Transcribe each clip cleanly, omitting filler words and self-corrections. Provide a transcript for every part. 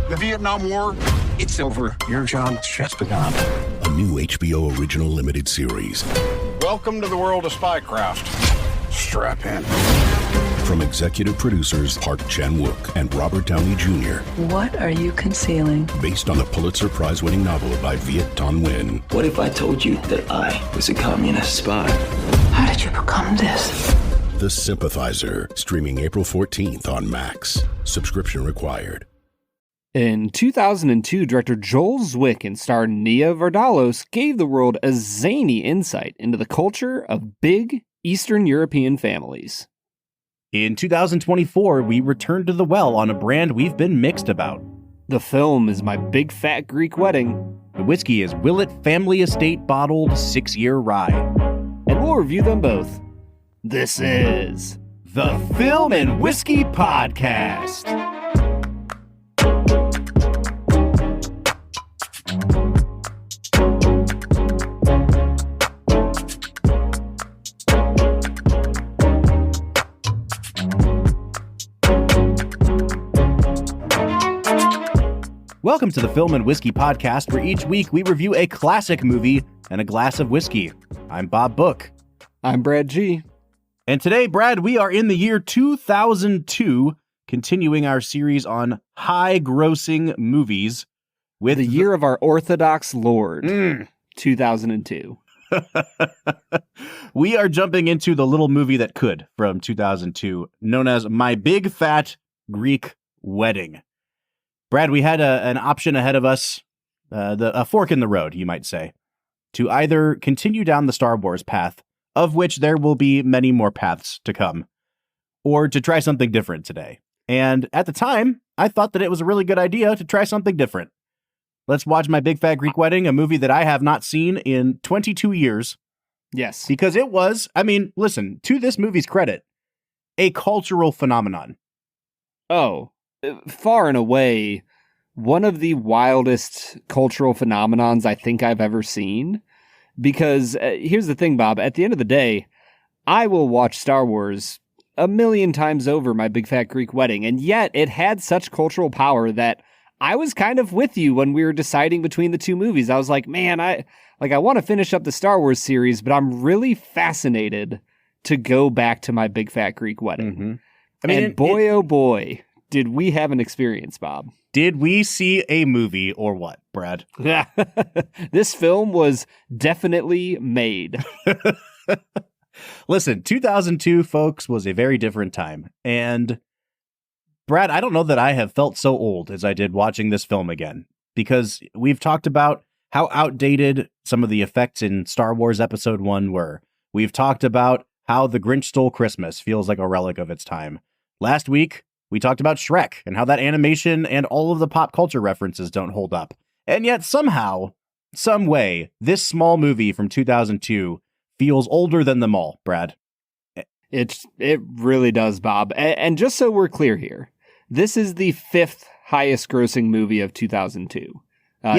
The Vietnam War, it's over. Your job just begun. A new HBO original limited series. Welcome to the world of spycraft. Strap in. From executive producers Park Chan-wook and Robert Downey Jr. What are you concealing? Based on the Pulitzer Prize-winning novel by Viet Thanh Nguyen. What if I told you that I was a communist spy? How did you become this? The Sympathizer, streaming April 14th on Max. Subscription required. In 2002, director Joel Zwick and star Nia Vardalos gave the world a zany insight into the culture of big Eastern European families. In 2024, we returned to the well on a brand we've been mixed about. The film is My Big Fat Greek Wedding. The whiskey is Willett Family Estate Bottled 6-Year Rye. And we'll review them both. This is The Film and Whiskey Podcast. Welcome to the Film and Whiskey Podcast, where each week we review a classic movie and a glass of whiskey. I'm Bob Book. I'm Brad G. And today, Brad, we are in the year 2002, continuing our series on high-grossing movies with the year of our Orthodox Lord, 2002. We are jumping into the little movie that could from 2002, known as My Big Fat Greek Wedding. Brad, we had an option ahead of us, a fork in the road, you might say, to either continue down the Star Wars path, of which there will be many more paths to come, or to try something different today. And at the time, I thought that it was a really good idea to try something different. Let's watch My Big Fat Greek Wedding, a movie that I have not seen in 22 years. Yes. Because it was, listen, to this movie's credit, a cultural phenomenon. Oh, far and away, one of the wildest cultural phenomenons I think I've ever seen. Because here's the thing, Bob. At the end of the day, I will watch Star Wars a million times over My Big Fat Greek Wedding. And yet it had such cultural power that I was kind of with you when we were deciding between the two movies. I was like, man, I want to finish up the Star Wars series, but I'm really fascinated to go back to My Big Fat Greek Wedding. Mm-hmm. Oh boy, did we have an experience, Bob. Did we see a movie or what, Brad? This film was definitely made. Listen, 2002, folks, was a very different time. And Brad, I don't know that I have felt so old as I did watching this film again, because we've talked about how outdated some of the effects in Star Wars Episode 1 were. We've talked about how The Grinch Stole Christmas feels like a relic of its time. Last week, we talked about Shrek and how that animation and all of the pop culture references don't hold up. And yet somehow, some way, this small movie from 2002 feels older than them all, Brad. It really does, Bob. And just so we're clear here, this is the 5th highest grossing movie of 2002,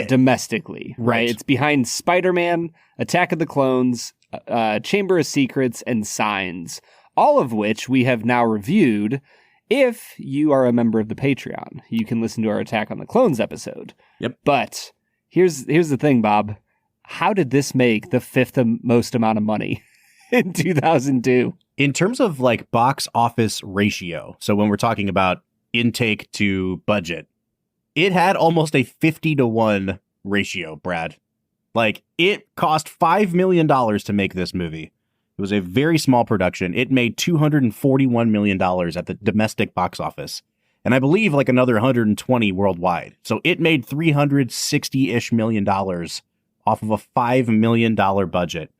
domestically, right? It's behind Spider-Man, Attack of the Clones, Chamber of Secrets, and Signs, all of which we have now reviewed. If you are a member of the Patreon, you can listen to our Attack on the Clones episode. Yep. But here's the thing, Bob. How did this make the 5th most amount of money in 2002? In terms of like box office ratio, so when we're talking about intake to budget, it had almost a 50-to-1 ratio, Brad. Like, it cost $5 million to make this movie. It was a very small production. It made $241 million at the domestic box office. And I believe like another 120 worldwide. So it made $360-ish million off of a $5 million budget.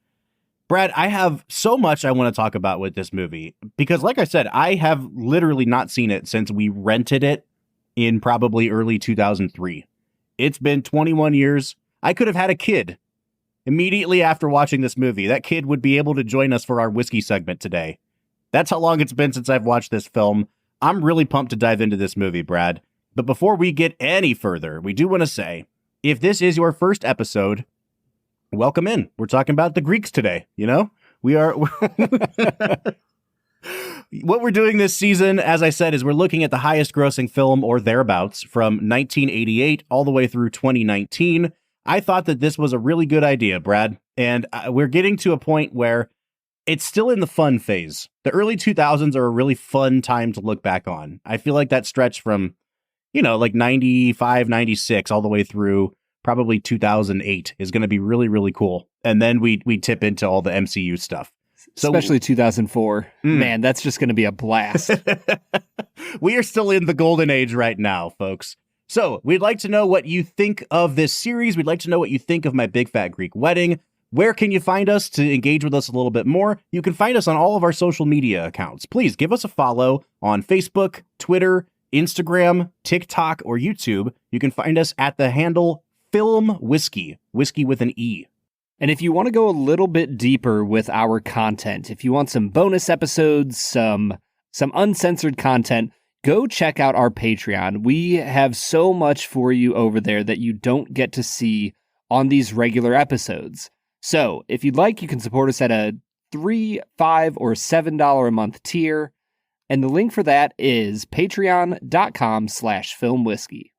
Brad, I have so much I want to talk about with this movie. Because like I said, I have literally not seen it since we rented it in probably early 2003. It's been 21 years. I could have had a kid immediately after watching this movie. That kid would be able to join us for our whiskey segment today. That's how long it's been since I've watched this film. I'm really pumped to dive into this movie, Brad. But before we get any further, we do want to say, if this is your first episode, welcome in. We're talking about the Greeks today, you know? We are What we're doing this season, as I said, is we're looking at the highest grossing film or thereabouts from 1988 all the way through 2019. I thought that this was a really good idea, Brad. And we're getting to a point where it's still in the fun phase. The early 2000s are a really fun time to look back on. I feel like that stretch from, like 95, 96 all the way through probably 2008 is going to be really, really cool. And then we tip into all the MCU stuff. So, especially 2004. Man, that's just going to be a blast. We are still in the golden age right now, folks. So we'd like to know what you think of this series. We'd like to know what you think of My Big Fat Greek Wedding. Where can you find us to engage with us a little bit more? You can find us on all of our social media accounts. Please give us a follow on Facebook, Twitter, Instagram, TikTok, or YouTube. You can find us at the handle Film Whiskey, whiskey with an E. And if you want to go a little bit deeper with our content, if you want some bonus episodes, some uncensored content, go check out our Patreon. We have so much for you over there that you don't get to see on these regular episodes. So if you'd like, you can support us at a $3, $5, or $7 a month tier. And the link for that is patreon.com/filmwhiskey.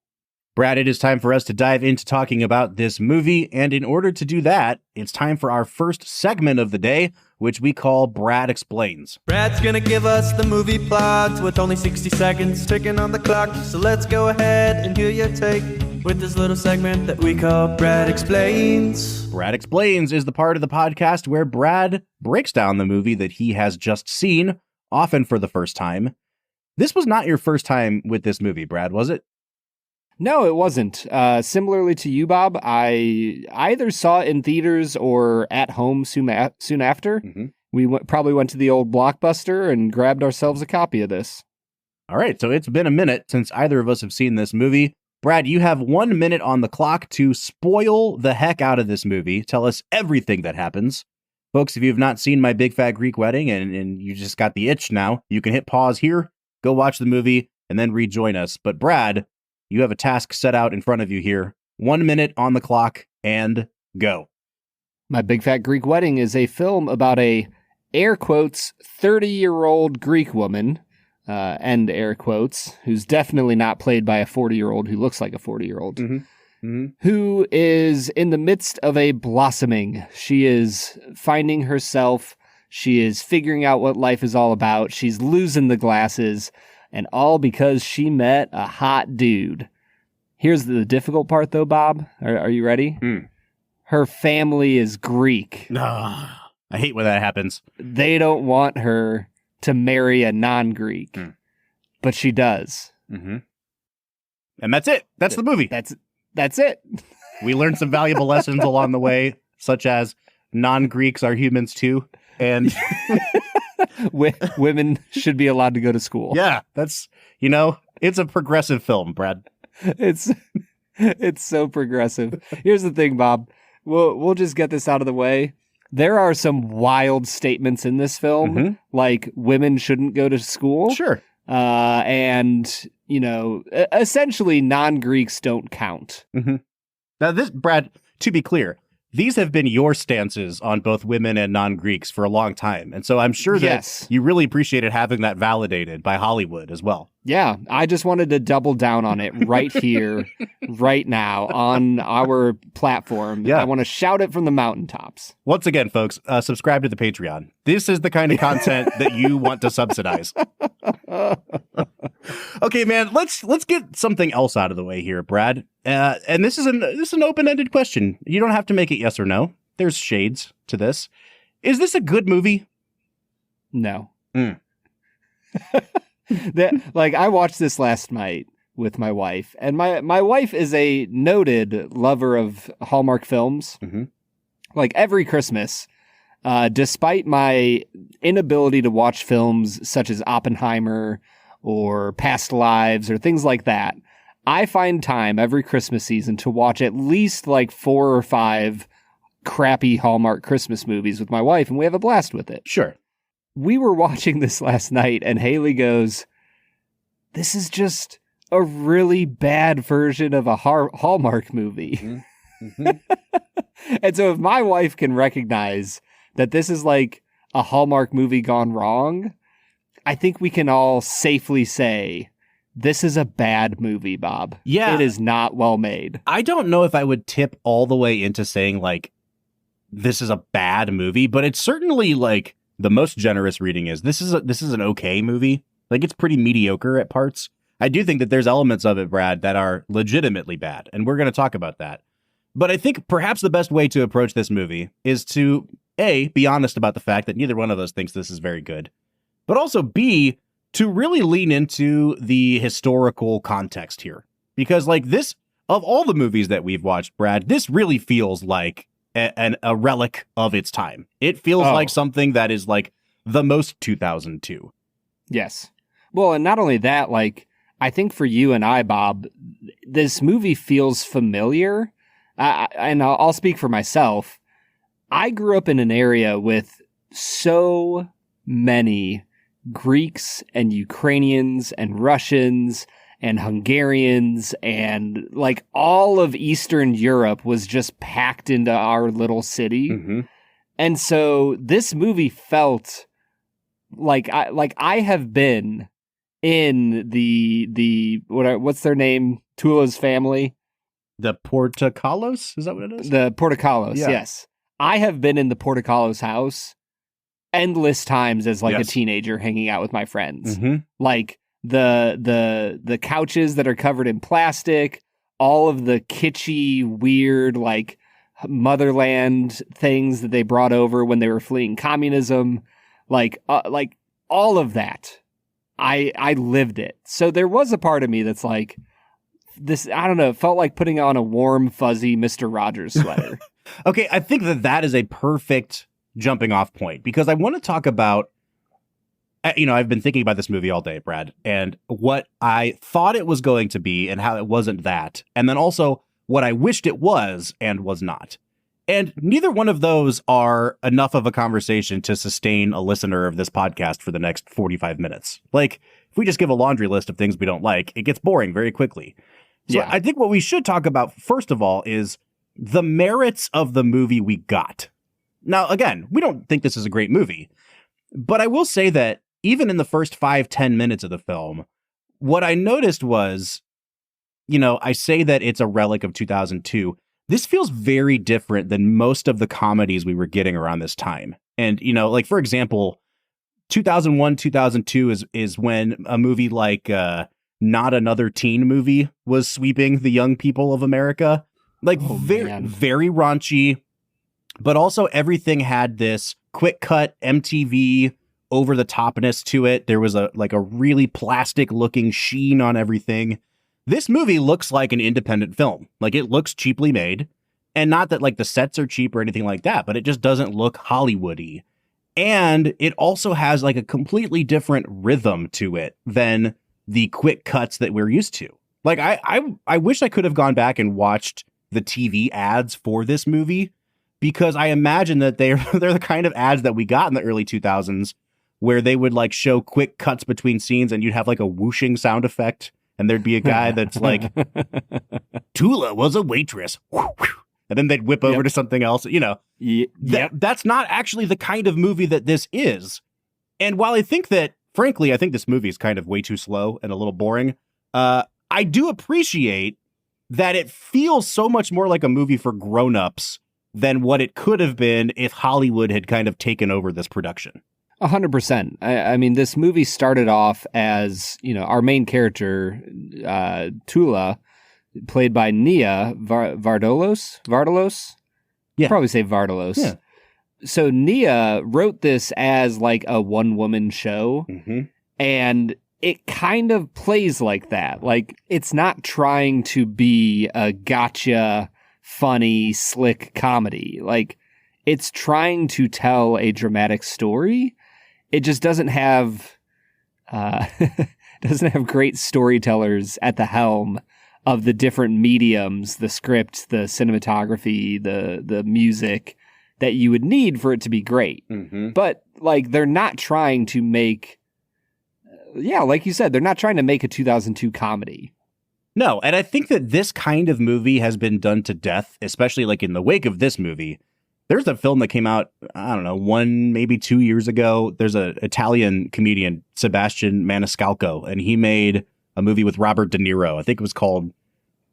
Brad, it is time for us to dive into talking about this movie. And in order to do that, it's time for our first segment of the day, which we call Brad Explains. Brad's gonna give us the movie plot with only 60 seconds ticking on the clock. So let's go ahead and hear your take with this little segment that we call Brad Explains. Brad Explains is the part of the podcast where Brad breaks down the movie that he has just seen, often for the first time. This was not your first time with this movie, Brad, was it? No, it wasn't. Similarly to you, Bob, I either saw it in theaters or at home soon after. Mm-hmm. We probably went to the old Blockbuster and grabbed ourselves a copy of this. All right, so it's been a minute since either of us have seen this movie. Brad, you have 1 minute on the clock to spoil the heck out of this movie. Tell us everything that happens. Folks, if you have not seen My Big Fat Greek Wedding and you just got the itch now, you can hit pause here, go watch the movie, and then rejoin us. But Brad, you have a task set out in front of you here. 1 minute on the clock and go. My Big Fat Greek Wedding is a film about a, air quotes, 30-year-old Greek woman, end air quotes, who's definitely not played by a 40-year-old who looks like a 40-year-old, who is in the midst of a blossoming. She is finding herself. She is figuring out what life is all about. She's losing the glasses. And all because she met a hot dude. Here's the difficult part, though, Bob. Are you ready? Her family is Greek. I hate when that happens. They don't want her to marry a non-Greek. But she does. Mm-hmm. And that's it. That's the movie. That's it. We learned some valuable lessons along the way, such as non-Greeks are humans too. And... women should be allowed to go to school. Yeah, that's, it's a progressive film, Brad. It's so progressive. Here's the thing, Bob. We'll just get this out of the way. There are some wild statements in this film, like women shouldn't go to school. Sure. And, essentially non-Greeks don't count. Now this, Brad, to be clear, these have been your stances on both women and non-Greeks for a long time. And so I'm sure that you really appreciated having that validated by Hollywood as well. Yeah, I just wanted to double down on it right here, right now on our platform. Yeah. I want to shout it from the mountaintops. Once again, folks, subscribe to the Patreon. This is the kind of content that you want to subsidize. Okay, man, let's get something else out of the way here, Brad. And this is an open-ended question. You don't have to make it yes or no. There's shades to this. Is this a good movie? No. I watched this last night with my wife, and my wife is a noted lover of Hallmark films. Like every Christmas, despite my inability to watch films such as Oppenheimer or Past Lives or things like that, I find time every Christmas season to watch at least like 4 or 5 crappy Hallmark Christmas movies with my wife, and we have a blast with it. Sure. We were watching this last night, and Haley goes, "This is just a really bad version of a Hallmark movie." And so if my wife can recognize that this is like a Hallmark movie gone wrong, I think we can all safely say this is a bad movie, Bob. Yeah. It is not well made. I don't know if I would tip all the way into saying like this is a bad movie, but it's certainly like the most generous reading is this is an okay movie. Like it's pretty mediocre at parts. I do think that there's elements of it, Brad, that are legitimately bad, and we're going to talk about that. But I think perhaps the best way to approach this movie is to A, be honest about the fact that neither one of us thinks this is very good, but also B, to really lean into the historical context here. Because like this, of all the movies that we've watched, Brad, this really feels like a relic of its time. It feels like something that is like the most 2002. Yes. Well, and not only that, like, I think for you and I, Bob, this movie feels familiar. And I'll speak for myself. I grew up in an area with so many Greeks and Ukrainians and Russians and Hungarians, and like all of Eastern Europe was just packed into our little city. Mm-hmm. And so this movie felt like I have been in the what's their name? Tula's family. The Portocalos? Is that what it is? The Portocalos, Yeah. yes. I have been in the Portocalos house endless times as like Yes. a teenager hanging out with my friends. Mm-hmm. Like the couches that are covered in plastic, all of the kitschy, weird, like motherland things that they brought over when they were fleeing communism, like all of that. I lived it. So there was a part of me that's like, this, I don't know, it felt like putting on a warm, fuzzy Mr. Rogers sweater. Okay, I think that is a perfect jumping off point, because I want to talk about, I've been thinking about this movie all day, Brad, and what I thought it was going to be and how it wasn't that, and then also what I wished it was and was not. And neither one of those are enough of a conversation to sustain a listener of this podcast for the next 45 minutes. Like, if we just give a laundry list of things we don't like, it gets boring very quickly. So Yeah. I think what we should talk about, first of all, is the merits of the movie we got. Now, again, we don't think this is a great movie, but I will say that even in the first 5-10 minutes of the film, what I noticed was, I say that it's a relic of 2002. This feels very different than most of the comedies we were getting around this time. And, like, for example, 2001, 2002 is when a movie like Not Another Teen Movie was sweeping the young people of America. Like, very raunchy, but also everything had this quick cut MTV over the topness to it. There was a really plastic looking sheen on everything. This movie looks like an independent film. Like, it looks cheaply made, and not that like the sets are cheap or anything like that, but it just doesn't look Hollywoody. And it also has like a completely different rhythm to it than the quick cuts that we're used to. Like, I wish I could have gone back and watched the TV ads for this movie, because I imagine that they're the kind of ads that we got in the early 2000s, where they would like show quick cuts between scenes and you'd have like a whooshing sound effect, and there'd be a guy that's like, Tula was a waitress. And then they'd whip over to something else, That's not actually the kind of movie that this is. And while I think that, frankly, I think this movie is kind of way too slow and a little boring, I do appreciate that it feels so much more like a movie for grown-ups than what it could have been if Hollywood had kind of taken over this production. 100%. I mean, this movie started off as, our main character, Tula, played by Nia Vardalos. Yeah. Probably say Vardalos. Yeah. So Nia wrote this as like a one-woman show, Mm-hmm. and it kind of plays like that. Like, it's not trying to be a gotcha, funny, slick comedy. Like, it's trying to tell a dramatic story. It just doesn't have great storytellers at the helm of the different mediums, the script, the cinematography, the music that you would need for it to be great. Mm-hmm. But like, they're not trying to make, like you said, they're not trying to make a 2002 comedy. No, and I think that this kind of movie has been done to death, especially like in the wake of this movie, There's a film that came out, I don't know, 1, maybe 2 years ago. There's an Italian comedian, Sebastian Maniscalco, and he made a movie with Robert De Niro. I think it was called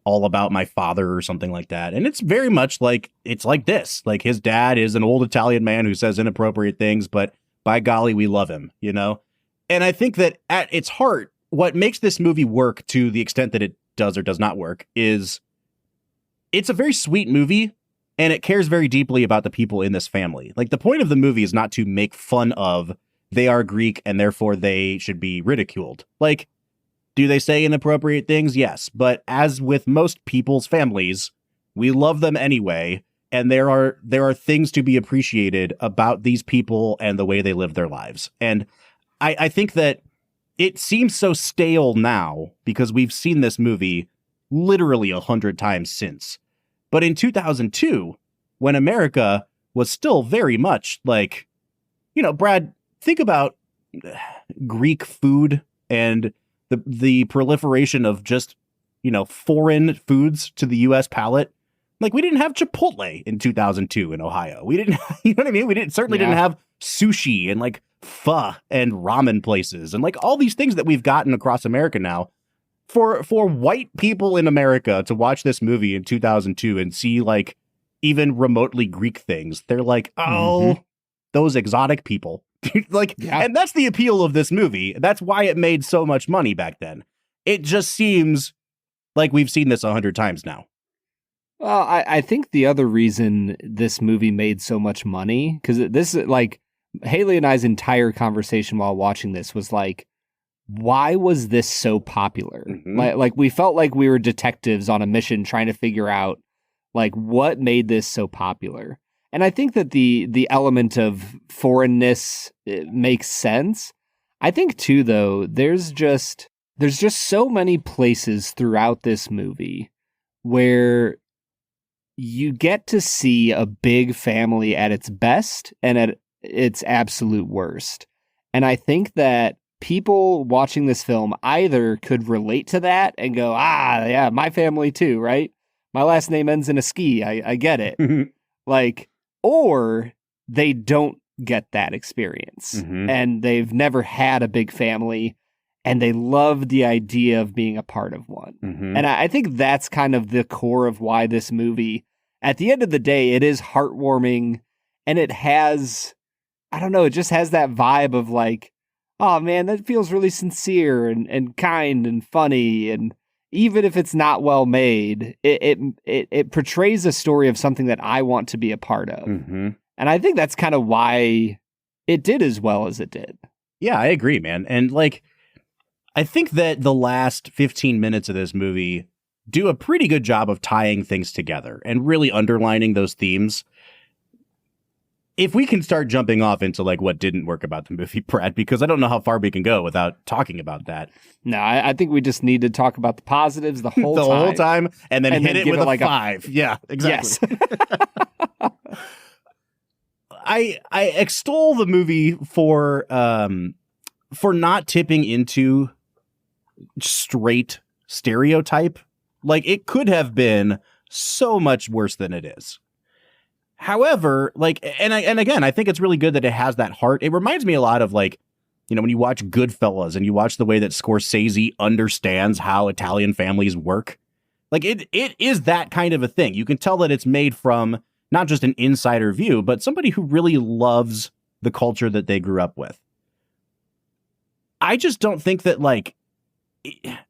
All About My Father or something like that. And it's very much like, it's like this. Like, his dad is an old Italian man who says inappropriate things, but by golly, we love him, you know? And I think that at its heart, what makes this movie work to the extent that it does or does not work is it's a very sweet movie, and it cares very deeply about the people in this family. Like, the point of the movie is not to make fun of they are Greek and therefore they should be ridiculed. Like, do they say inappropriate things? Yes. But as with most people's families, we love them anyway. And there are things to be appreciated about these people and the way they live their lives. And I think that it seems so stale now because we've seen this movie literally 100 times since. But in 2002, when America was still very much like, you know, Brad, think about Greek food and the proliferation of just, you know, foreign foods to the U.S. palate. Like, we didn't have Chipotle in 2002 in Ohio. We didn't, you know what I mean? We certainly didn't have sushi and like pho and ramen places and like all these things that we've gotten across America now. For white people in America to watch this movie in 2002 and see like even remotely Greek things, they're like, oh, those exotic people. Like, and that's the appeal of this movie. That's why it made so much money back then. It just seems like we've seen this 100 times now. Well, I think the other reason this movie made so much money, because this, like, Haley and I's entire conversation while watching this was like, why was this so popular? Like we felt like we were detectives on a mission trying to figure out like what made this so popular. And I think that the element of foreignness makes sense. I think too, though, there's just so many places throughout this movie where you get to see a big family at its best and at its absolute worst. And I think that people watching this film either could relate to that and go, yeah, my family too, right? My last name ends in a ski. I get it. Like, or they don't get that experience and they've never had a big family and they love the idea of being a part of one. And I think that's kind of the core of why this movie, at the end of the day, it is heartwarming and it has, I don't know, it just has that vibe of like, oh man, that feels really sincere and kind and funny. And even if it's not well made, it portrays a story of something that I want to be a part of. And I think that's kind of why it did as well as it did. Yeah, I agree, man. And like, I think that the last 15 minutes of this movie do a pretty good job of tying things together and really underlining those themes. If we can start jumping off into like what didn't work about the movie, Brad, because I don't know how far we can go without talking about that. No, I think we just need to talk about the positives the whole time, and then hit it with a 5. Yeah, exactly. Yes. I extol the movie for not tipping into straight stereotype. Like, it could have been so much worse than it is. However, like, and again, I think it's really good that it has that heart. It reminds me a lot of like, you know, when you watch Goodfellas and you watch the way that Scorsese understands how Italian families work. Like, it is that kind of a thing. You can tell that it's made from not just an insider view, but somebody who really loves the culture that they grew up with. I just don't think that, like,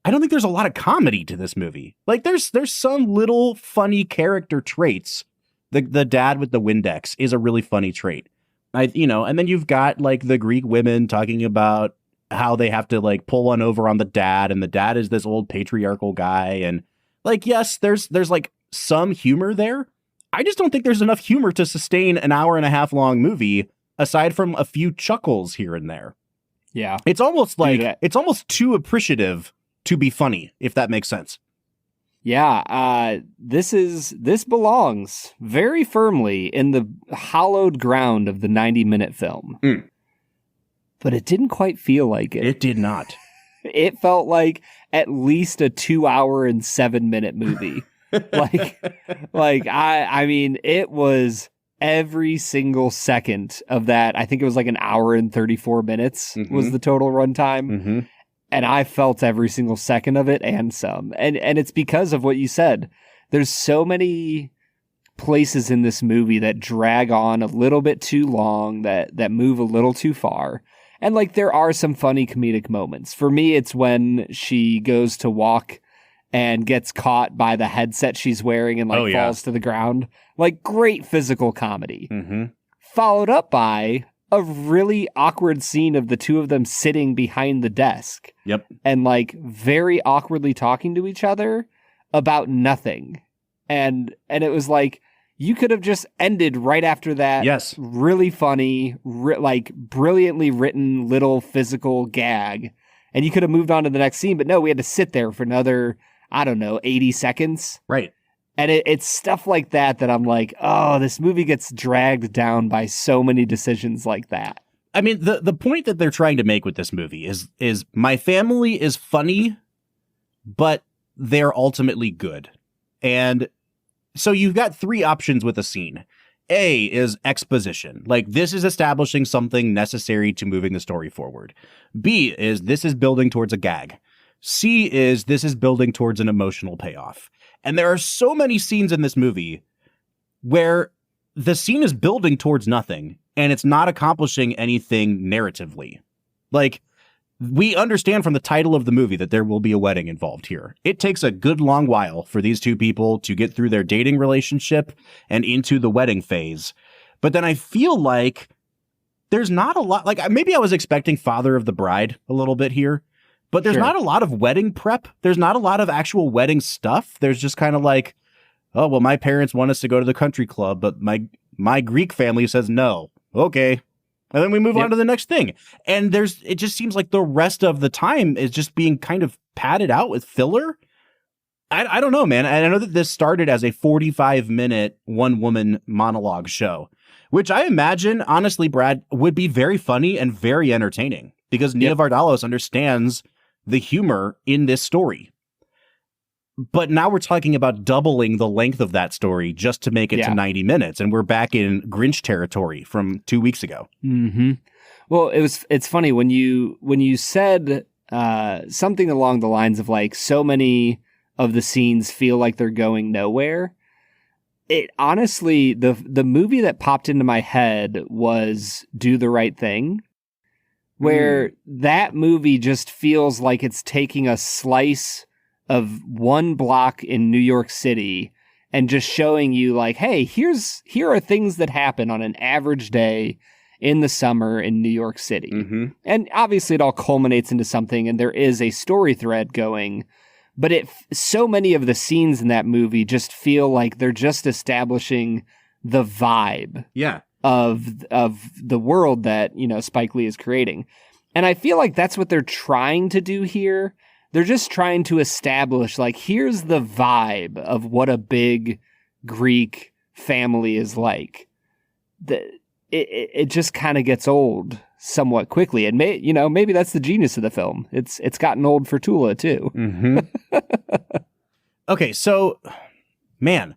I don't think there's a lot of comedy to this movie. Like, there's some little funny character traits. The dad with the Windex is a really funny trait. And then you've got like the Greek women talking about how they have to like pull one over on the dad, and the dad is this old patriarchal guy. And like, yes, there's like some humor there. I just don't think there's enough humor to sustain an hour and a half long movie aside from a few chuckles here and there. Yeah. It's almost like it's almost too appreciative to be funny, if that makes sense. Yeah, this belongs very firmly in the hallowed ground of the 90-minute film. But it didn't quite feel like it. It did not. It felt like at least a 2-hour and 7-minute movie. I mean, it was every single second of that. I think it was like an hour and 34 minutes was the total runtime. And I felt every single second of it and some. And it's because of what you said. There's so many places in this movie that drag on a little bit too long, that move a little too far. And like there are some funny comedic moments. For me, it's when she goes to walk and gets caught by the headset she's wearing and falls to the ground. Like great physical comedy. Followed up by a really awkward scene of the two of them sitting behind the desk. And like very awkwardly talking to each other about nothing. And it was like, you could have just ended right after that. Yes. Really funny, like brilliantly written little physical gag. And you could have moved on to the next scene. But no, we had to sit there for another, 80 seconds. Right. And it's stuff like that I'm like, oh, this movie gets dragged down by so many decisions like that. I mean, the point that they're trying to make with this movie is my family is funny, but they're ultimately good. And so you've got three options with a scene. A is exposition. Like this is establishing something necessary to moving the story forward. B is this is building towards a gag. C is this is building towards an emotional payoff. And there are so many scenes in this movie where the scene is building towards nothing and it's not accomplishing anything narratively. Like, we understand from the title of the movie that there will be a wedding involved here. It takes a good long while for these two people to get through their dating relationship and into the wedding phase. But then I feel like there's not a lot, like maybe I was expecting Father of the Bride a little bit here, but there's not a lot of wedding prep. There's not a lot of actual wedding stuff. There's just kind of like, oh, well, my parents want us to go to the country club, but my Greek family says no. Okay. And then we move on to the next thing. And it just seems like the rest of the time is just being kind of padded out with filler. I don't know, man. I know that this started as a 45-minute one-woman monologue show, which I imagine, honestly, Brad, would be very funny and very entertaining because Nia Vardalos understands the humor in this story. But now we're talking about doubling the length of that story just to make it to 90 minutes. And we're back in Grinch territory from 2 weeks ago. Well, it's funny when you said something along the lines of like so many of the scenes feel like they're going nowhere. It honestly, the movie that popped into my head was Do the Right Thing, where that movie just feels like it's taking a slice of one block in New York City and just showing you like, hey, here are things that happen on an average day in the summer in New York City. And obviously it all culminates into something and there is a story thread going, but so many of the scenes in that movie just feel like they're just establishing the vibe of the world that, Spike Lee is creating. And I feel like that's what they're trying to do here. They're just trying to establish, like, here's the vibe of what a big Greek family is like. It just kind of gets old somewhat quickly. And, maybe that's the genius of the film. It's gotten old for Tula, too. Okay, so, man,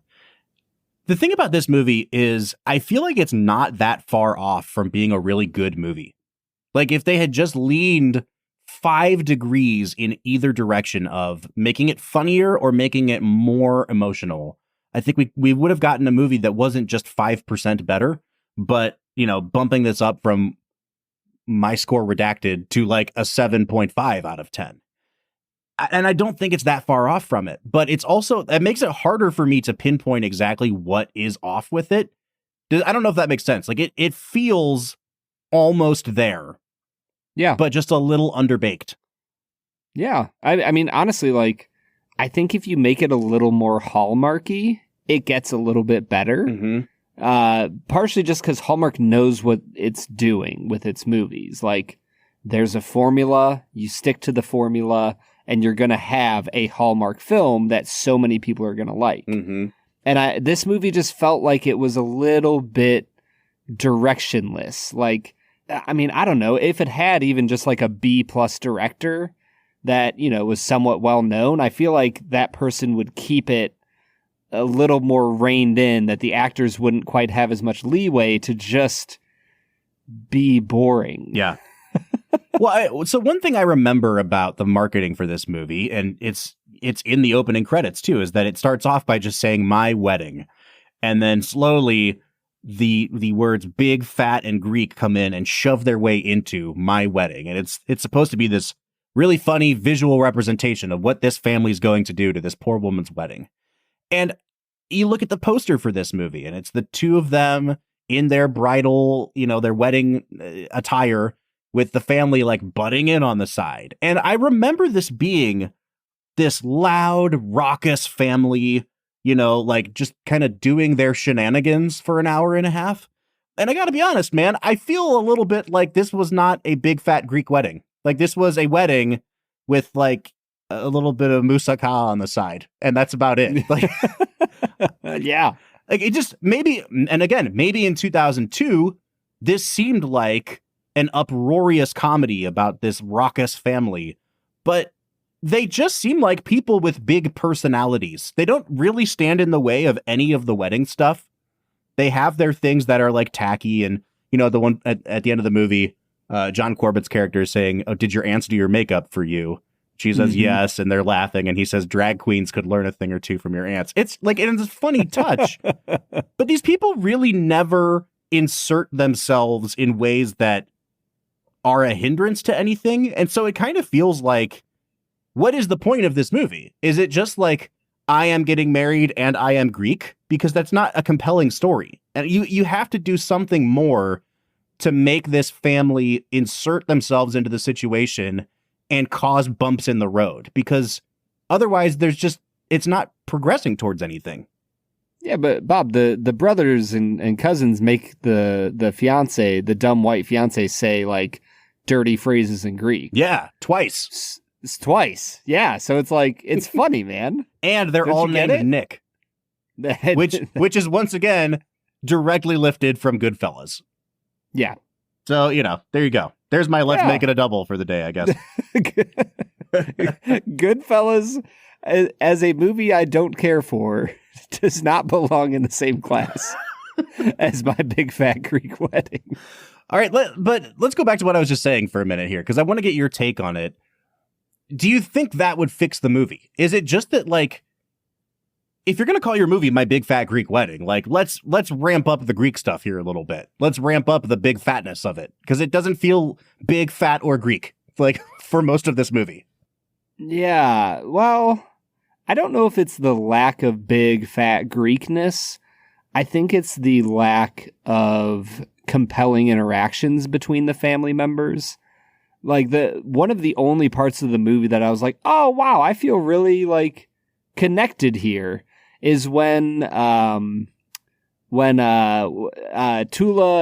the thing about this movie is I feel like it's not that far off from being a really good movie. Like, if they had just leaned 5 degrees in either direction of making it funnier or making it more emotional, I think we would have gotten a movie that wasn't just 5% better, but, bumping this up from my score redacted to like a 7.5 out of 10. And I don't think it's that far off from it, but it makes it harder for me to pinpoint exactly what is off with it. I don't know if that makes sense. Like it feels almost there. Yeah. But just a little underbaked. Yeah. I mean, honestly, like, I think if you make it a little more Hallmarky, it gets a little bit better. Partially just because Hallmark knows what it's doing with its movies. Like, there's a formula, you stick to the formula, and you're going to have a Hallmark film that so many people are going to like. And this movie just felt like it was a little bit directionless. Like, I mean, I don't know if it had even just like a B+ director that, was somewhat well known. I feel like that person would keep it a little more reined in, that the actors wouldn't quite have as much leeway to just be boring. Yeah. Well, so one thing I remember about the marketing for this movie, and it's in the opening credits too, is that it starts off by just saying "my wedding," and then slowly the words "big, fat," and Greek come in and shove their way into "my wedding," and it's supposed to be this really funny visual representation of what this family is going to do to this poor woman's wedding. And you look at the poster for this movie, and it's the two of them in their bridal, their wedding attire, with the family like butting in on the side. And I remember this being this loud, raucous family, like just kind of doing their shenanigans for an hour and a half. And I got to be honest, man, I feel a little bit like this was not a big fat Greek wedding. Like this was a wedding with like a little bit of moussaka on the side. And that's about it. Like, yeah. Like it just maybe in 2002, this seemed like an uproarious comedy about this raucous family, but they just seem like people with big personalities. They don't really stand in the way of any of the wedding stuff. They have their things that are like tacky, and the one at the end of the movie, John Corbett's character is saying, "Oh, did your aunts do your makeup for you?" She says yes, and they're laughing, and he says drag queens could learn a thing or two from your aunts. It's like, it's a funny touch, but these people really never insert themselves in ways that are a hindrance to anything. And so it kind of feels like, what is the point of this movie? Is it just like, I am getting married and I am Greek? Because that's not a compelling story. And you have to do something more to make this family insert themselves into the situation and cause bumps in the road, because otherwise it's not progressing towards anything. Yeah, but Bob, the brothers and cousins make the fiance, the dumb white fiance, say like dirty phrases in Greek. Yeah, twice. It's twice. Yeah, so it's like, it's funny, man. And they're all named Nick, which is once again directly lifted from Goodfellas. Yeah. So, there you go. There's my let's make it a double for the day, I guess. Goodfellas, as a movie I don't care for, does not belong in the same class as My Big Fat Greek Wedding. All right, but let's go back to what I was just saying for a minute here, because I want to get your take on it. Do you think that would fix the movie? Is it just that, like, if you're going to call your movie My Big Fat Greek Wedding, like, let's ramp up the Greek stuff here a little bit. Let's ramp up the big fatness of it, because it doesn't feel big, fat, or Greek, like, for most of this movie. Yeah, well, I don't know if it's the lack of big, fat Greekness. I think it's the lack of compelling interactions between the family members. Like, one of the only parts of the movie that I was like, oh, wow, I feel really, like, connected here, is when Tula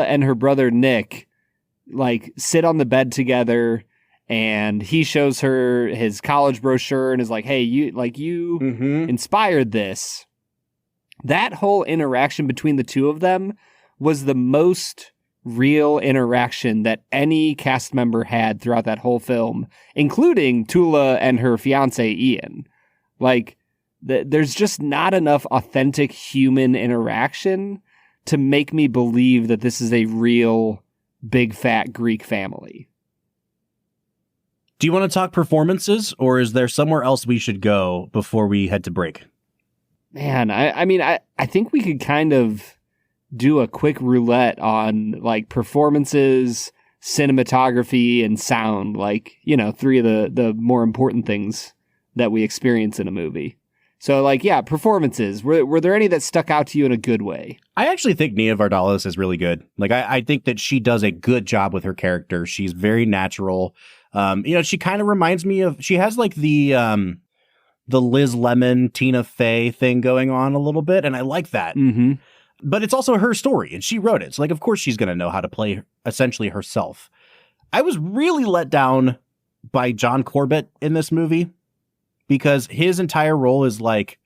and her brother Nick, like, sit on the bed together, and he shows her his college brochure and is like, hey, you inspired this. That whole interaction between the two of them was the most real interaction that any cast member had throughout that whole film, including Tula and her fiance, Ian. Like, there's just not enough authentic human interaction to make me believe that this is a real big fat Greek family. Do you want to talk performances, or is there somewhere else we should go before we head to break? Man, I think we could kind of do a quick roulette on like performances, cinematography, and sound, like, three of the more important things that we experience in a movie. So, like, yeah, performances. Were there any that stuck out to you in a good way? I actually think Nia Vardalos is really good. Like, I think that she does a good job with her character. She's very natural. She kind of reminds me of, she has like the Liz Lemon, Tina Fey thing going on a little bit, and I like that. Mm-hmm. But it's also her story, and she wrote it. So, like, of course she's going to know how to play essentially herself. I was really let down by John Corbett in this movie, because his entire role is like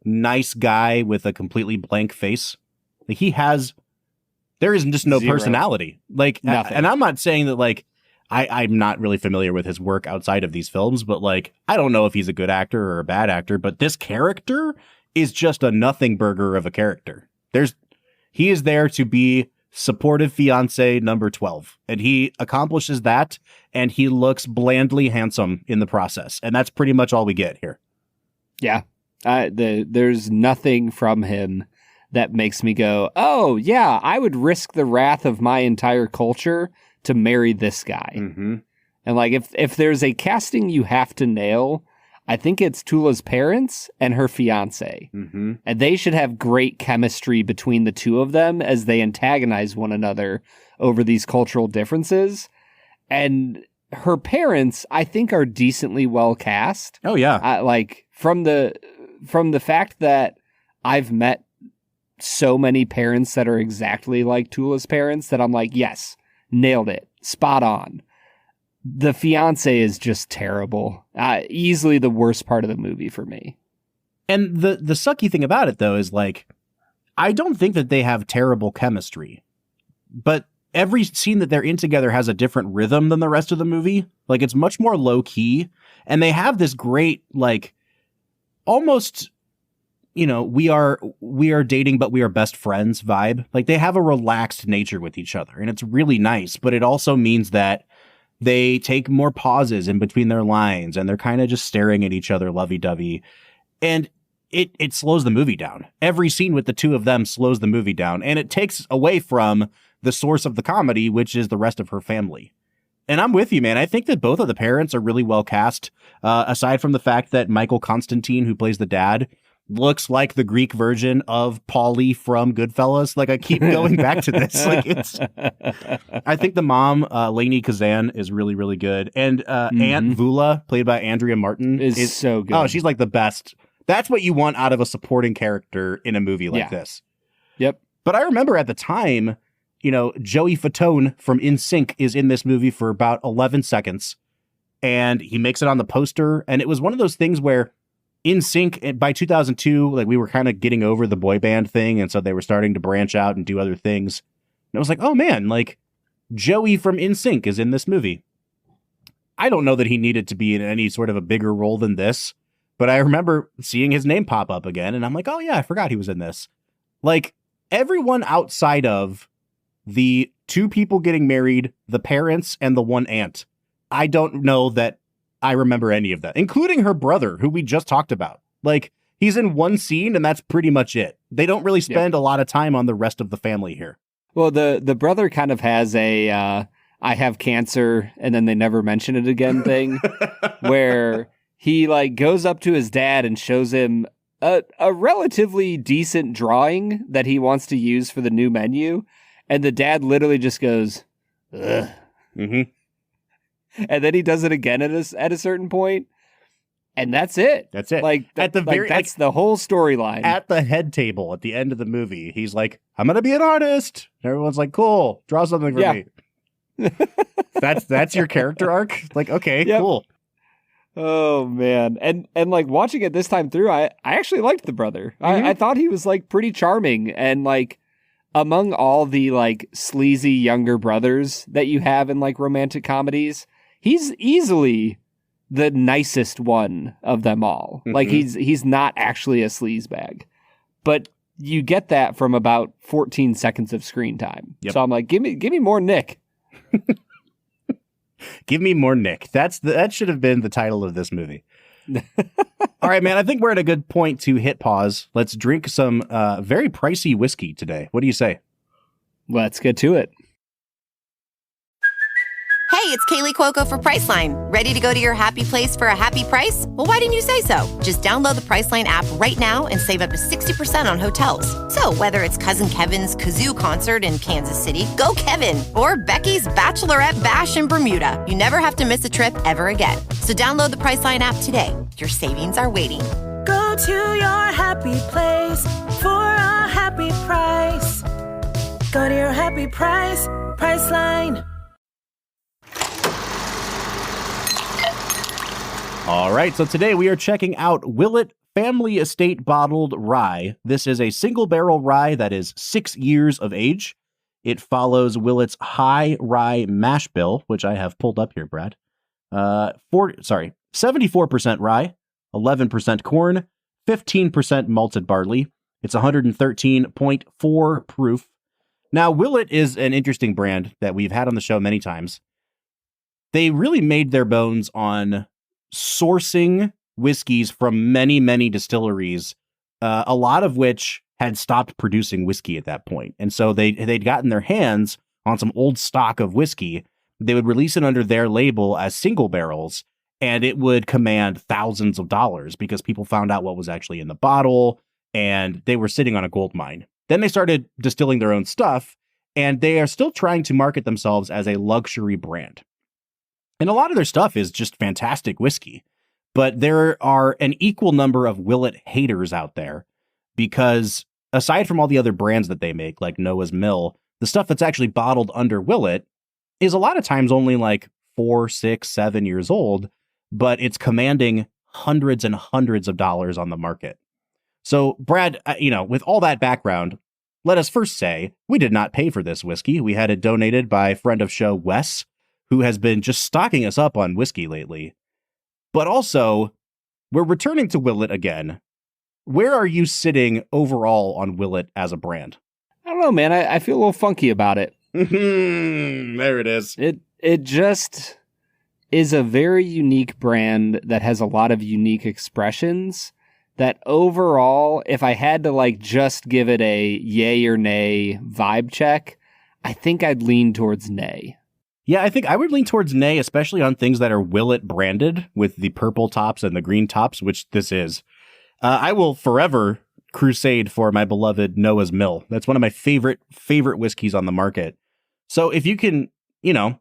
nice guy with a completely blank face. Like, there is just no personality. Like, nothing. And I'm not saying that, like, I'm not really familiar with his work outside of these films, but like, I don't know if he's a good actor or a bad actor, but this character is just a nothing burger of a character. He is there to be supportive fiance number 12, and he accomplishes that, and he looks blandly handsome in the process, and that's pretty much all we get here. Yeah. There's nothing from him that makes me go, oh, yeah, I would risk the wrath of my entire culture to marry this guy. Mm-hmm. And like, if there's a casting you have to nail, I think it's Tula's parents and her fiance. Mm-hmm. And they should have great chemistry between the two of them as they antagonize one another over these cultural differences. And her parents, I think, are decently well cast. Oh, yeah. Like, from the fact that I've met so many parents that are exactly like Tula's parents that I'm like, yes, nailed it. Spot on. The fiance is just terrible. Easily the worst part of the movie for me. And the sucky thing about it, though, is like, I don't think that they have terrible chemistry, but every scene that they're in together has a different rhythm than the rest of the movie. Like, it's much more low key, and they have this great, like, almost, you know, we are dating, but we are best friends vibe. Like, they have a relaxed nature with each other, and it's really nice, but it also means that they take more pauses in between their lines, and they're kind of just staring at each other lovey-dovey. And it slows the movie down. Every scene with the two of them slows the movie down, and it takes away from the source of the comedy, which is the rest of her family. And I'm with you, man. I think that both of the parents are really well cast, aside from the fact that Michael Constantine, who plays the dad, looks like the Greek version of Paulie from Goodfellas. Like, I keep going back to this. Like, I think the mom, Lainey Kazan, is really, really good. And Aunt Vula, played by Andrea Martin, is so good. Oh, she's like the best. That's what you want out of a supporting character in a movie like this. Yep. But I remember at the time, you know, Joey Fatone from NSYNC is in this movie for about 11 seconds, and he makes it on the poster. And it was one of those things where NSYNC, by 2002, like, we were kind of getting over the boy band thing, and so they were starting to branch out and do other things. And I was like, oh man, like, Joey from NSYNC is in this movie. I don't know that he needed to be in any sort of a bigger role than this, but I remember seeing his name pop up again, and I'm like, oh yeah, I forgot he was in this. Like, everyone outside of the two people getting married, the parents, and the one aunt, I don't know that I remember any of that, including her brother, who we just talked about. Like, he's in one scene, and that's pretty much it. They don't really spend a lot of time on the rest of the family here. Well, the brother kind of has a I have cancer, and then they never mention it again thing, where he, like, goes up to his dad and shows him a relatively decent drawing that he wants to use for the new menu, and the dad literally just goes, ugh. Mm-hmm. And then he does it again at a certain point, and that's it. That's it. Like, at the very, that's the whole storyline. At the head table at the end of the movie, he's like, "I'm gonna be an artist." And everyone's like, "Cool, draw something for me." That's your character arc. Like, okay, cool. Oh man, and like, watching it this time through, I actually liked the brother. I thought he was, like, pretty charming, and, like, among all the, like, sleazy younger brothers that you have in, like, romantic comedies, he's easily the nicest one of them all. Mm-hmm. Like, he's not actually a sleazebag, but you get that from about 14 seconds of screen time. Yep. So I'm like, give me more Nick. Give me more Nick. That should have been the title of this movie. All right, man, I think we're at a good point to hit pause. Let's drink some very pricey whiskey today. What do you say? Let's get to it. Hey, it's Kaylee Cuoco for Priceline. Ready to go to your happy place for a happy price? Well, why didn't you say so? Just download the Priceline app right now and save up to 60% on hotels. So whether it's Cousin Kevin's Kazoo Concert in Kansas City, go Kevin, or Becky's Bachelorette Bash in Bermuda, you never have to miss a trip ever again. So download the Priceline app today. Your savings are waiting. Go to your happy place for a happy price. Go to your happy price, Priceline. All right, so today we are checking out Willett Family Estate Bottled Rye. This is a single barrel rye that is 6 years of age. It follows Willett's high rye mash bill, which I have pulled up here, Brad. 74% rye, 11% corn, 15% malted barley. It's 113.4 proof. Now, Willett is an interesting brand that we've had on the show many times. They really made their bones on sourcing whiskeys from many, many distilleries, a lot of which had stopped producing whiskey at that point. And so they'd gotten their hands on some old stock of whiskey. They would release it under their label as single barrels, and it would command thousands of dollars because people found out what was actually in the bottle, and they were sitting on a gold mine. Then they started distilling their own stuff, and they are still trying to market themselves as a luxury brand. And a lot of their stuff is just fantastic whiskey. But there are an equal number of Willett haters out there because aside from all the other brands that they make, like Noah's Mill, the stuff that's actually bottled under Willett is a lot of times only like 4, 6, 7 years old, but it's commanding hundreds and hundreds of dollars on the market. So, Brad, with all that background, let us first say we did not pay for this whiskey. We had it donated by a friend of show, Wes, who has been just stocking us up on whiskey lately. But also, we're returning to Willett again. Where are you sitting overall on Willett as a brand? I don't know, man. I feel a little funky about it. There it is. It just is a very unique brand that has a lot of unique expressions that overall, if I had to just give it a yay or nay vibe check, I think I'd lean towards nay. Yeah, I think I would lean towards nay, especially on things that are Willett branded with the purple tops and the green tops, which this is. I will forever crusade for my beloved Noah's Mill. That's one of my favorite whiskeys on the market. So if you can,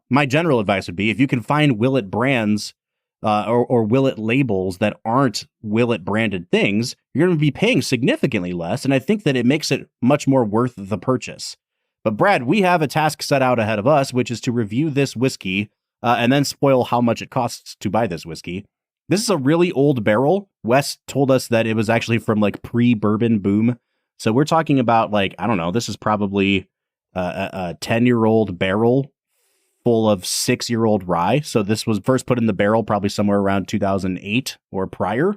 my general advice would be if you can find Willett brands or Willett labels that aren't Willett branded things, you're going to be paying significantly less. And I think that it makes it much more worth the purchase. But Brad, we have a task set out ahead of us, which is to review this whiskey and then spoil how much it costs to buy this whiskey. This is a really old barrel. Wes told us that it was actually from pre-bourbon boom. So we're talking about this is probably a 10-year-old barrel full of 6-year-old rye. So this was first put in the barrel probably somewhere around 2008 or prior.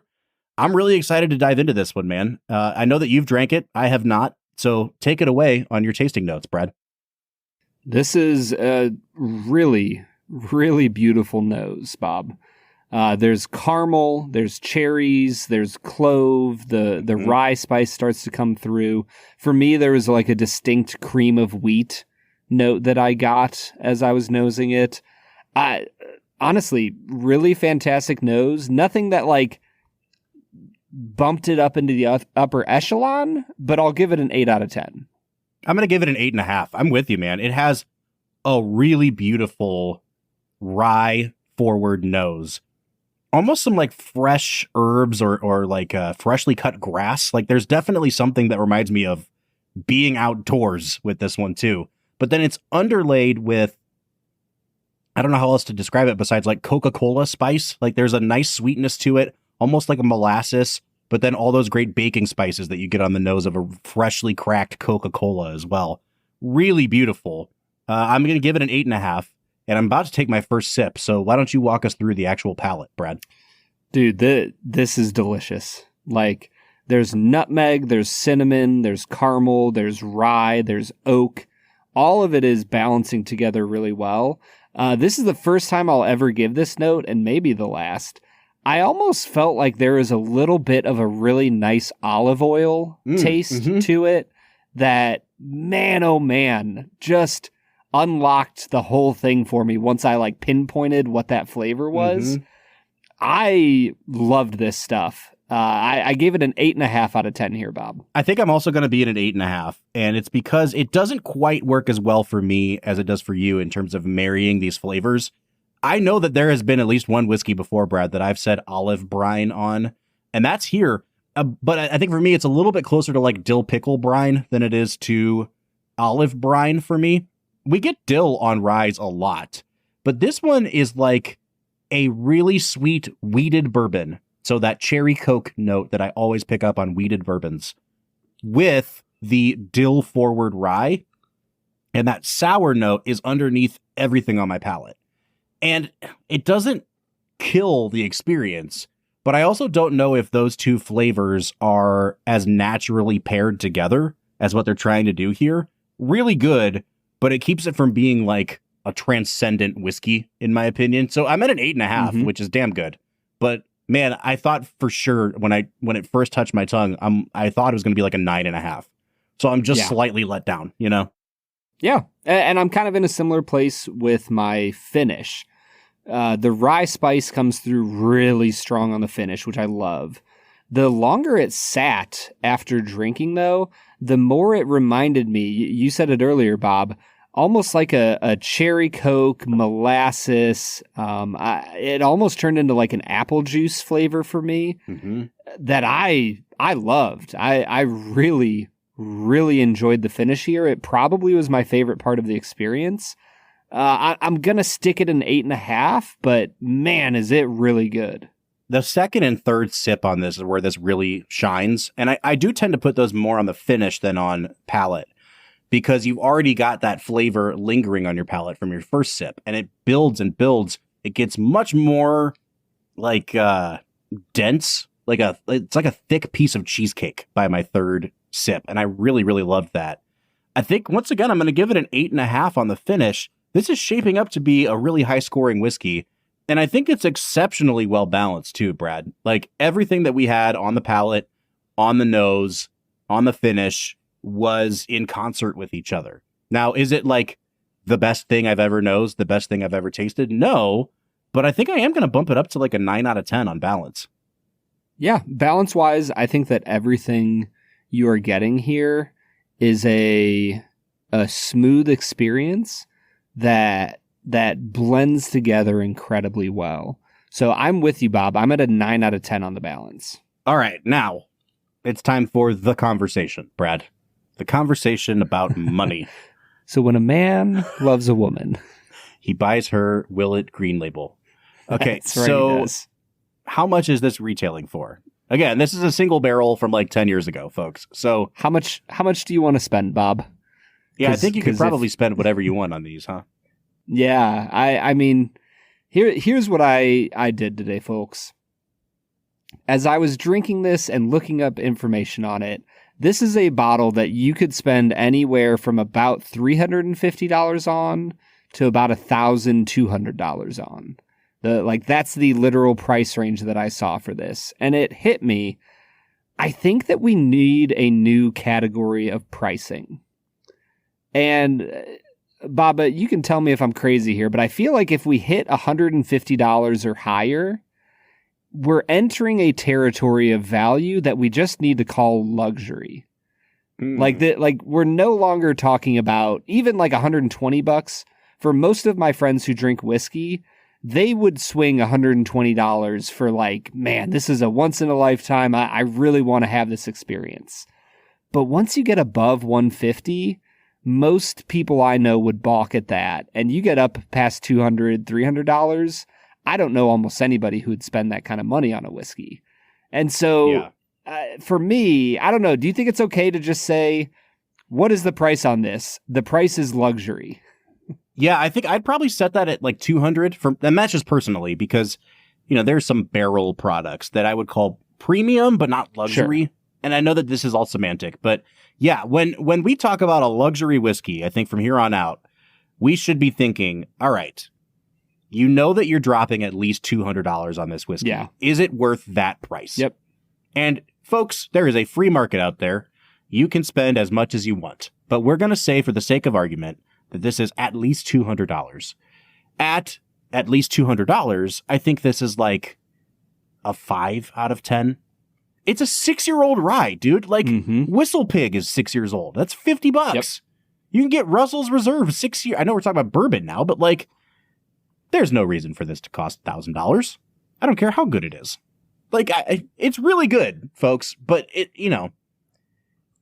I'm really excited to dive into this one, man. I know that you've drank it. I have not. So take it away on your tasting notes, Brad. This is a really, really beautiful nose, Bob. There's caramel, there's cherries, there's clove, the rye spice starts to come through. For me, there was a distinct cream of wheat note that I got as I was nosing it. Honestly, really fantastic nose. Nothing that bumped it up into the upper echelon, but I'll give it an 8 out of 10. I'm going to give it an 8.5. I'm with you, man. It has a really beautiful rye forward nose. Almost some fresh herbs or freshly cut grass. There's definitely something that reminds me of being outdoors with this one too. But then it's underlaid with, I don't know how else to describe it besides Coca-Cola spice. There's a nice sweetness to it, almost like a molasses, but then all those great baking spices that you get on the nose of a freshly cracked Coca-Cola as well. Really beautiful. I'm going to give it an 8.5. And I'm about to take my first sip, so why don't you walk us through the actual palate, Brad? Dude, this is delicious. There's nutmeg, there's cinnamon, there's caramel, there's rye, there's oak. All of it is balancing together really well. This is the first time I'll ever give this note, and maybe the last. I almost felt like there is a little bit of a really nice olive oil taste to it that, man, oh man, just unlocked the whole thing for me once I pinpointed what that flavor was. I loved this stuff. I gave it an 8.5 out of 10 here, Bob. I think I'm also going to be at an 8.5, and it's because it doesn't quite work as well for me as it does for you in terms of marrying these flavors. I know that there has been at least one whiskey before, Brad, that I've said olive brine on, and that's here. But I think for me, it's a little bit closer to dill pickle brine than it is to olive brine for me. We get dill on ryes a lot, but this one is a really sweet wheated bourbon. So that cherry Coke note that I always pick up on wheated bourbons with the dill forward rye. And that sour note is underneath everything on my palate. And it doesn't kill the experience, but I also don't know if those two flavors are as naturally paired together as what they're trying to do here. Really good, but it keeps it from being like a transcendent whiskey, in my opinion. So I'm at an 8.5, which is damn good. But man, I thought for sure when it first touched my tongue, I thought it was going to be like a 9.5. So I'm just slightly let down, you know? Yeah, and I'm kind of in a similar place with my finish. The rye spice comes through really strong on the finish, which I love. The longer it sat after drinking, though, the more it reminded me, you said it earlier, Bob, almost like a cherry Coke, molasses. It almost turned into like an apple juice flavor for me that I loved. I really, really enjoyed the finish here. It probably was my favorite part of the experience. I'm going to stick it an 8.5, but man, is it really good. The second and third sip on this is where this really shines. And I do tend to put those more on the finish than on palate because you've already got that flavor lingering on your palate from your first sip and it builds and builds. It gets much more like dense, it's like a thick piece of cheesecake by my third sip. And I really, really loved that. I think once again, I'm going to give it an 8.5 on the finish. This is shaping up to be a really high scoring whiskey. And I think it's exceptionally well balanced too, Brad. Like everything that we had on the palate, on the nose, on the finish was in concert with each other. Now, is it like the best thing I've ever nosed, the best thing I've ever tasted? No, but I think I am going to bump it up to like a 9 out of 10 on balance. Yeah, balance wise, I think that everything you are getting here is a smooth experience that blends together incredibly well. So I'm with you, Bob. I'm at a 9 out of 10 on the balance. All right, now it's time for the conversation, Brad. The conversation about money. So when a man loves a woman, he buys her Willett Green Label. Okay, That's right, so how much is this retailing for? Again, this is a single barrel from like 10 years ago, folks. So how much do you want to spend, Bob? Yeah, I think you could probably spend whatever you want on these, huh? Yeah, I mean, here's what I did today, folks. As I was drinking this and looking up information on it, this is a bottle that you could spend anywhere from about $350 on to about $1,200 on. That's the literal price range that I saw for this. And it hit me. I think that we need a new category of pricing. And Baba, you can tell me if I'm crazy here, but I feel like if we hit $150 or higher, we're entering a territory of value that we just need to call luxury. Like we're no longer talking about even like $120. For most of my friends who drink whiskey, they would swing $120 for like, man, this is a once in a lifetime. I really want to have this experience. But once you get above $150, most people I know would balk at that. And you get up past $200, $300, I don't know almost anybody who would spend that kind of money on a whiskey. And so for me, I don't know. Do you think it's okay to just say, what is the price on this? The price is luxury. Yeah, I think I'd probably set that at like 200 and that's just personally because, there's some barrel products that I would call premium, but not luxury. Sure. And I know that this is all semantic, but yeah, when we talk about a luxury whiskey, I think from here on out, we should be thinking, all right, you know that you're dropping at least $200 on this whiskey. Yeah. Is it worth that price? Yep. And folks, there is a free market out there. You can spend as much as you want, but we're going to say for the sake of argument that this is at least $200. At least $200, I think this is like a 5 out of 10. It's a 6-year-old rye, dude. Like Whistle Pig is 6 years old. That's $50. Yep. You can get Russell's Reserve 6 years. I know we're talking about bourbon now, but like, there's no reason for this to cost $1,000. I don't care how good it is. Like, it's really good, folks. But it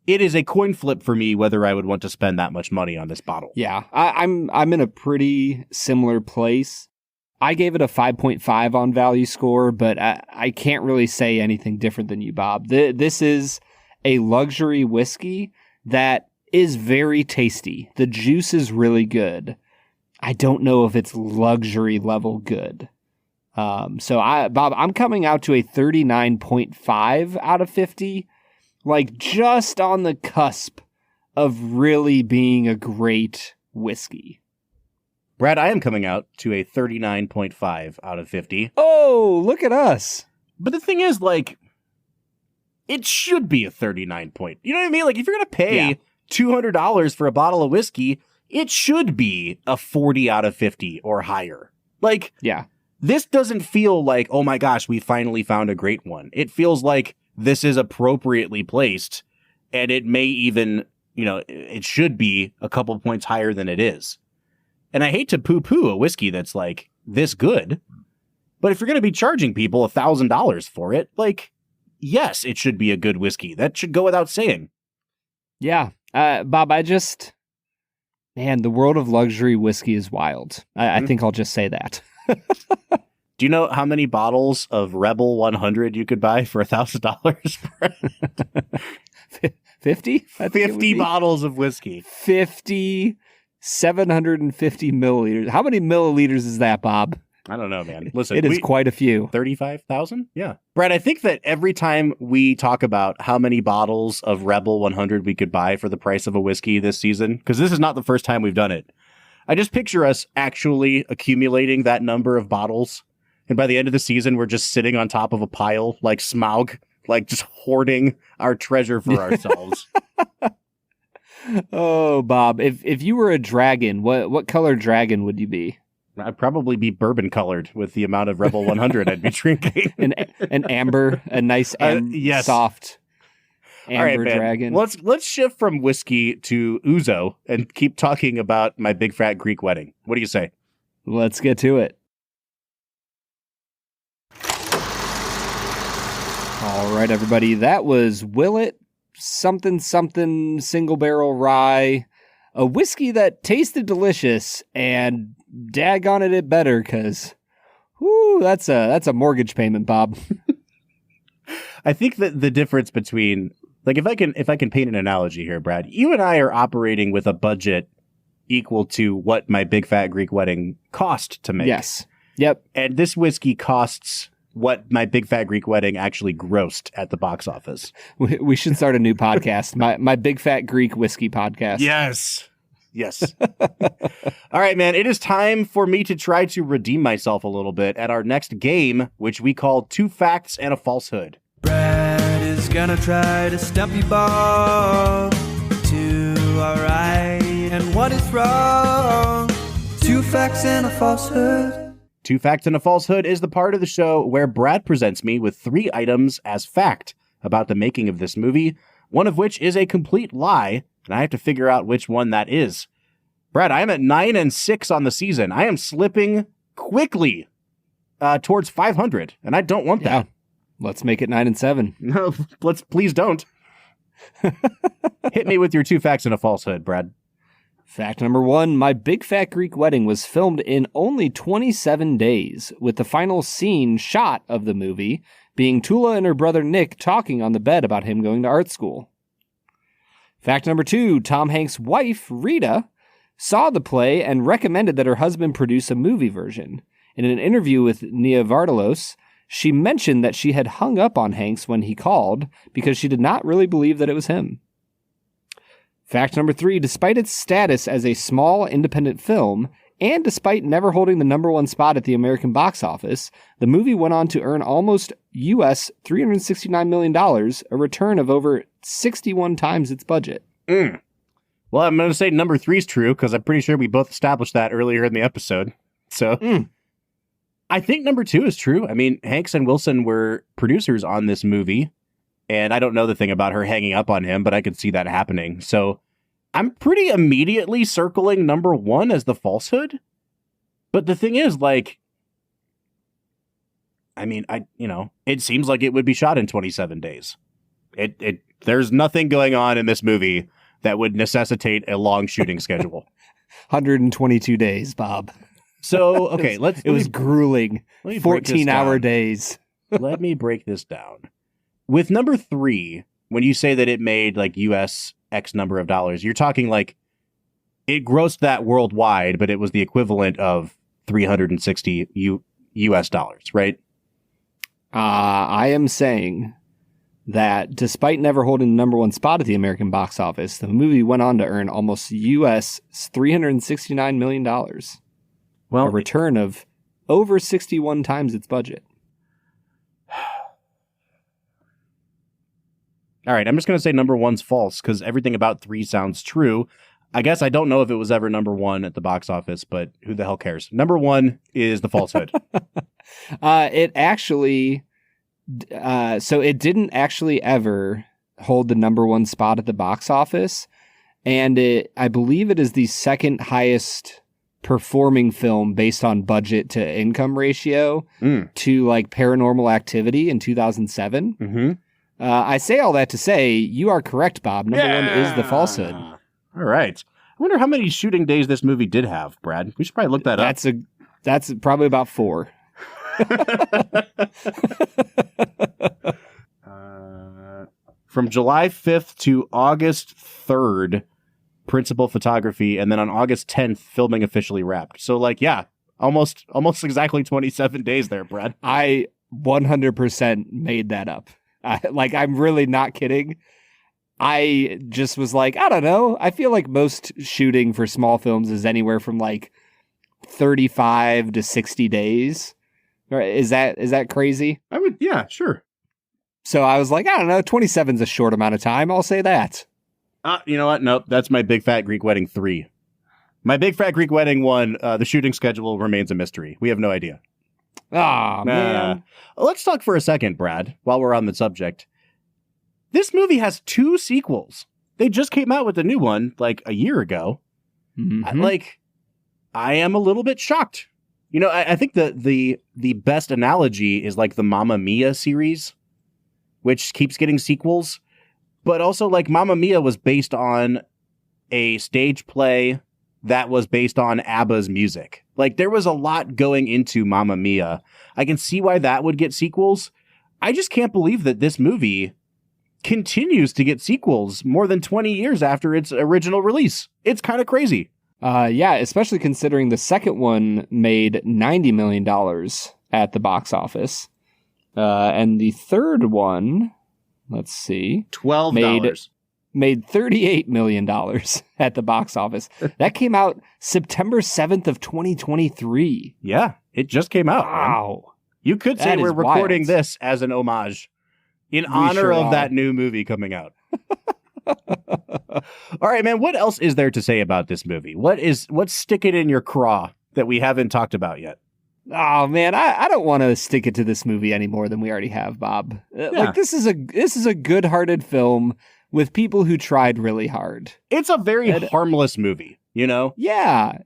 is a coin flip for me whether I would want to spend that much money on this bottle. Yeah, I'm in a pretty similar place. I gave it a 5.5 on value score, but I can't really say anything different than you, Bob. This is a luxury whiskey that is very tasty. The juice is really good. I don't know if it's luxury level good. Bob, I'm coming out to a 39.5 out of 50, like just on the cusp of really being a great whiskey. Brad, I am coming out to a 39.5 out of 50. Oh, look at us. But the thing is, like, it should be a 39 point. You know what I mean? Like, if you're going to pay $200 for a bottle of whiskey, it should be a 40 out of 50 or higher. Like, this doesn't feel like, oh my gosh, we finally found a great one. It feels like this is appropriately placed, and it may even, it should be a couple points higher than it is. And I hate to poo-poo a whiskey that's like this good, but if you're going to be charging people $1,000 for it, like, yes, it should be a good whiskey. That should go without saying. Yeah. Bob, man, the world of luxury whiskey is wild. I think I'll just say that. Do you know how many bottles of Rebel 100 you could buy for $1,000? 50? 50 bottles of whiskey. 50, 750 milliliters. How many milliliters is that, Bob? I don't know, man. Listen, it is quite a few. 35,000? Yeah. Brad, I think that every time we talk about how many bottles of Rebel 100 we could buy for the price of a whiskey this season, because this is not the first time we've done it, I just picture us actually accumulating that number of bottles. And by the end of the season, we're just sitting on top of a pile like Smaug, like just hoarding our treasure for ourselves. Oh, Bob, if you were a dragon, what color dragon would you be? I'd probably be bourbon colored with the amount of Rebel 100 I'd be drinking. an amber, a nice soft amber, all right, man. dragon. Let's shift from whiskey to ouzo and keep talking about my big fat Greek wedding. What do you say? Let's get to it. All right, everybody. That was Willett something single barrel rye, a whiskey that tasted delicious, and daggone it better because, that's a mortgage payment, Bob. I think that the difference between, like, if I can paint an analogy here, Brad, you and I are operating with a budget equal to what my big fat Greek wedding cost to make. Yes. Yep. And this whiskey costs what my big fat Greek wedding actually grossed at the box office. We should start a new podcast, my big fat Greek whiskey podcast. Yes. All right, man. It is time for me to try to redeem myself a little bit at our next game, which we call Two Facts and a Falsehood. Brad is gonna try to stump you, Bob. Two are right and one is wrong. Two facts and a falsehood. Two Facts and a Falsehood is the part of the show where Brad presents me with 3 items as fact about the making of this movie, one of which is a complete lie, and I have to figure out which one that is. Brad, I am at 9-6 on the season. I am slipping quickly towards 500, and I don't want that. Let's make it 9-7. No, please don't. Hit me with your 2 facts and a falsehood, Brad. Fact number 1, my big fat Greek wedding was filmed in only 27 days, with the final scene shot of the movie being Tula and her brother Nick talking on the bed about him going to art school. Fact number 2, Tom Hanks' wife, Rita, saw the play and recommended that her husband produce a movie version. In an interview with Nia Vardalos, she mentioned that she had hung up on Hanks when he called because she did not really believe that it was him. Fact number 3, despite its status as a small independent film, and despite never holding the number 1 spot at the American box office, the movie went on to earn almost US $369 million, a return of over 61 times its budget. Well, I'm going to say number 3 is true, because I'm pretty sure we both established that earlier in the episode. So I think number 2 is true. I mean, Hanks and Wilson were producers on this movie, and I don't know the thing about her hanging up on him, but I could see that happening. So I'm pretty immediately circling number 1 as the falsehood. But the thing is, like, I mean, it seems like it would be shot in 27 days. There's nothing going on in this movie that would necessitate a long shooting schedule. 122 days, Bob. So, okay, it was grueling. 14-hour days. Let me break this down. With number 3, when you say that it made like US X number of dollars, you're talking like it grossed that worldwide, but it was the equivalent of 360 US dollars, right? I am saying that despite never holding the number one spot at the American box office, the movie went on to earn almost US $369 million. Well, a return of over 61 times its budget. All right, I'm just going to say number one's false because everything about 3 sounds true. I guess I don't know if it was ever number one at the box office, but who the hell cares? Number one is The Falsehood. It actually, so it didn't actually ever hold the number one spot at the box office. And I believe it is the second highest performing film based on budget to income ratio to like Paranormal Activity in 2007. Mm-hmm. I say all that to say you are correct, Bob. Number one is The Falsehood. All right. I wonder how many shooting days this movie did have, Brad. We should probably look that up. That's probably about 4. From July 5th to August 3rd, principal photography, and then on August 10th, filming officially wrapped. So, like, yeah, almost exactly 27 days there, Brad. I 100% made that up. I'm really not kidding. I just was like, I don't know. I feel like most shooting for small films is anywhere from like 35 to 60 days. Is that crazy? Yeah, sure. So I was like, I don't know, 27 is a short amount of time. I'll say that. You know what? Nope. That's My Big Fat Greek Wedding 3. My Big Fat Greek Wedding 1, the shooting schedule remains a mystery. We have no idea. Man. Let's talk for a second, Brad, while we're on the subject. This movie has 2 sequels. They just came out with a new one like a year ago. Mm-hmm. I am a little bit shocked. You know, I think the best analogy is like the Mamma Mia series, which keeps getting sequels. But also, like, Mamma Mia was based on a stage play that was based on ABBA's music. Like, there was a lot going into Mamma Mia. I can see why that would get sequels. I just can't believe that this movie continues to get sequels more than 20 years after its original release. It's kind of crazy. Yeah, especially considering the second one made $90 million at the box office. And the third one, let's see, $12. Made $38 million at the box office. That came out September 7th of 2023. Yeah, it just came out. Wow. Man. You could say we're recording this as an homage in honor of that new movie coming out. All right, man, what else is there to say about this movie? What's sticking in your craw that we haven't talked about yet? Oh man, I don't want to stick it to this movie any more than we already have, Bob. Yeah. Like this is a good-hearted film with people who tried really hard. It's a very harmless movie, you know? Yeah.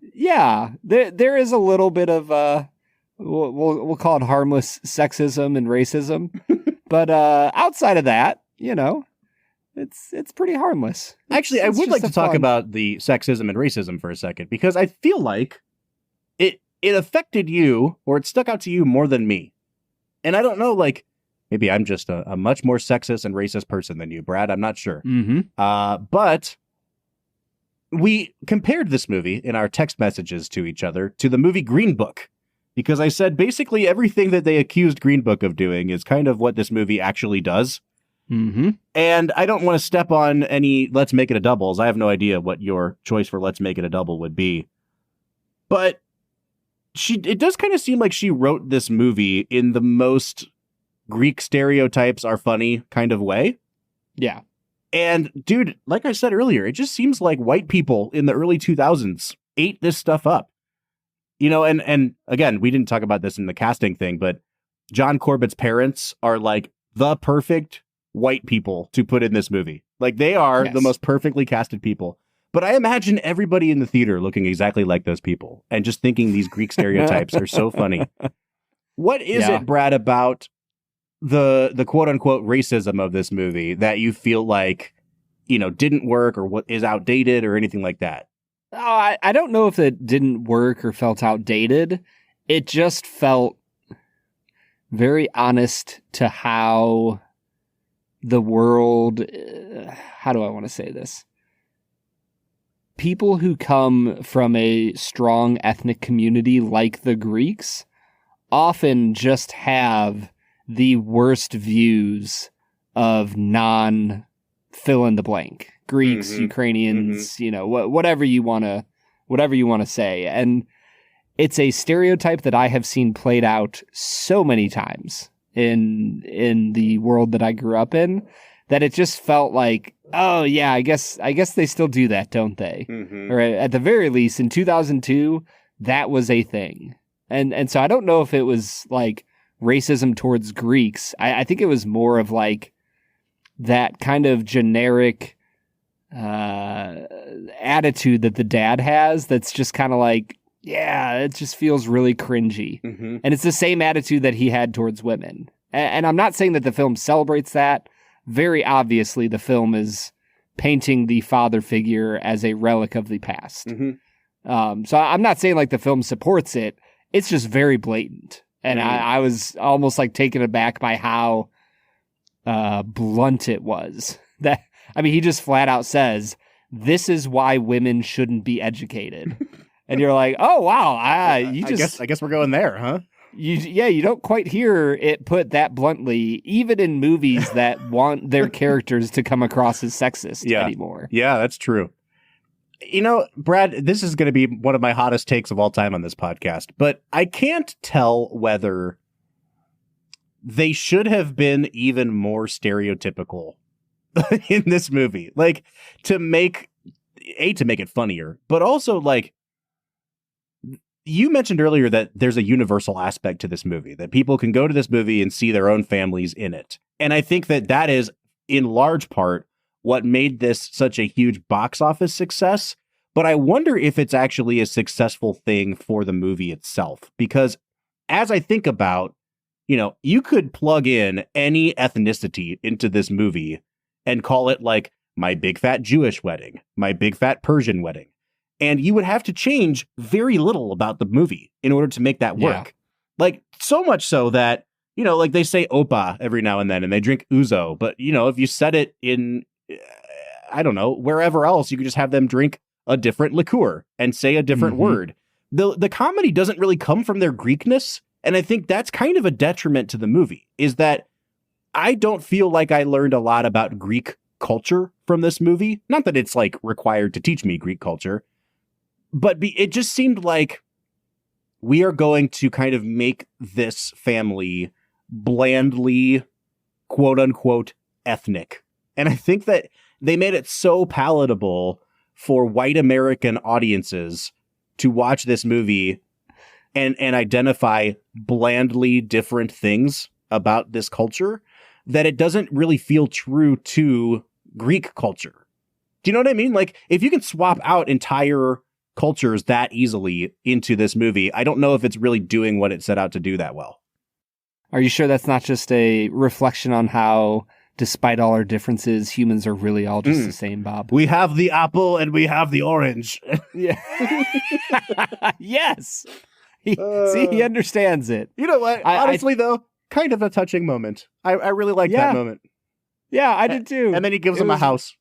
There is a little bit of we'll call it harmless sexism and racism, but outside of that, you know, it's pretty harmless. Actually, I would like to talk about the sexism and racism for a second because I feel like it affected you, or it stuck out to you more than me. And I don't know, like, maybe I'm just a much more sexist and racist person than you, Brad. I'm not sure. Mm-hmm. But we compared this movie in our text messages to each other to the movie Green Book, because I said basically everything that they accused Green Book of doing is kind of what this movie actually does. Mm-hmm. And I don't want to step on any Let's Make It a Doubles. I have no idea what your choice for Let's Make It a Double would be. But it does kind of seem like she wrote this movie in the most Greek stereotypes are funny kind of way. Yeah. And dude, like I said earlier, it just seems like white people in the early 2000s ate this stuff up. You know, and again, we didn't talk about this in the casting thing, but John Corbett's parents are like the perfect white people to put in this movie. Like they are the most perfectly casted people. But I imagine everybody in the theater looking exactly like those people and just thinking these Greek stereotypes are so funny. What is it, Brad, about the quote unquote racism of this movie that you feel like, you know, didn't work or what is outdated or anything like that? Oh, I don't know if it didn't work or felt outdated. It just felt very honest to how the world, how do I want to say this? People who come from a strong ethnic community like the Greeks often just have the worst views of non fill in the blank Greeks, Ukrainians, whatever you want to say. And it's a stereotype that I have seen played out so many times in the world that I grew up in that it just felt like, oh yeah, I guess they still do that, don't they? Or at the very least in 2002, that was a thing. And so I don't know if it was like racism towards Greeks. I think it was more of like that kind of generic attitude that the dad has that's just kind of like, yeah, it just feels really cringy. And it's the same attitude that he had towards women. And I'm not saying that the film celebrates that. Very obviously, the film is painting the father figure as a relic of the past. So I'm not saying like the film supports it. It's just very blatant. And I was almost like taken aback by how blunt it was. He just flat out says, this is why women shouldn't be educated. And you're like, oh, wow. I guess we're going there, huh? You don't quite hear it put that bluntly, even in movies that want their characters to come across as sexist anymore. Yeah, that's true. Brad, this is going to be one of my hottest takes of all time on this podcast, but I can't tell whether they should have been even more stereotypical in this movie. Like, to make it funnier, but also like, you mentioned earlier that there's a universal aspect to this movie, that people can go to this movie and see their own families in it. And I think that is in large part what made this such a huge box office success. But I wonder if it's actually a successful thing for the movie itself, because as I think about, you could plug in any ethnicity into this movie and call it like My Big Fat Jewish Wedding, My Big Fat Persian Wedding. And you would have to change very little about the movie in order to make that work. Yeah. Like, so much so that, like they say Opa every now and then and they drink Ouzo. But, if you set it in, I don't know, wherever else, you could just have them drink a different liqueur and say a different word. The comedy doesn't really come from their Greekness. And I think that's kind of a detriment to the movie, is that I don't feel like I learned a lot about Greek culture from this movie. Not that it's like required to teach me Greek culture. But it just seemed like we are going to kind of make this family blandly, quote unquote, ethnic. And I think that they made it so palatable for white American audiences to watch this movie and identify blandly different things about this culture that it doesn't really feel true to Greek culture. Do you know what I mean? Like, if you can swap out entire cultures that easily into this movie, I don't know if it's really doing what it set out to do that well. Are you sure that's not just a reflection on how, despite all our differences, humans are really all just the same, Bob? We have the apple and we have the orange. Yeah. Yes. He understands it. You know what? Honestly, though, kind of a touching moment. I really like that moment. Yeah, I did too. And then he gives him a house.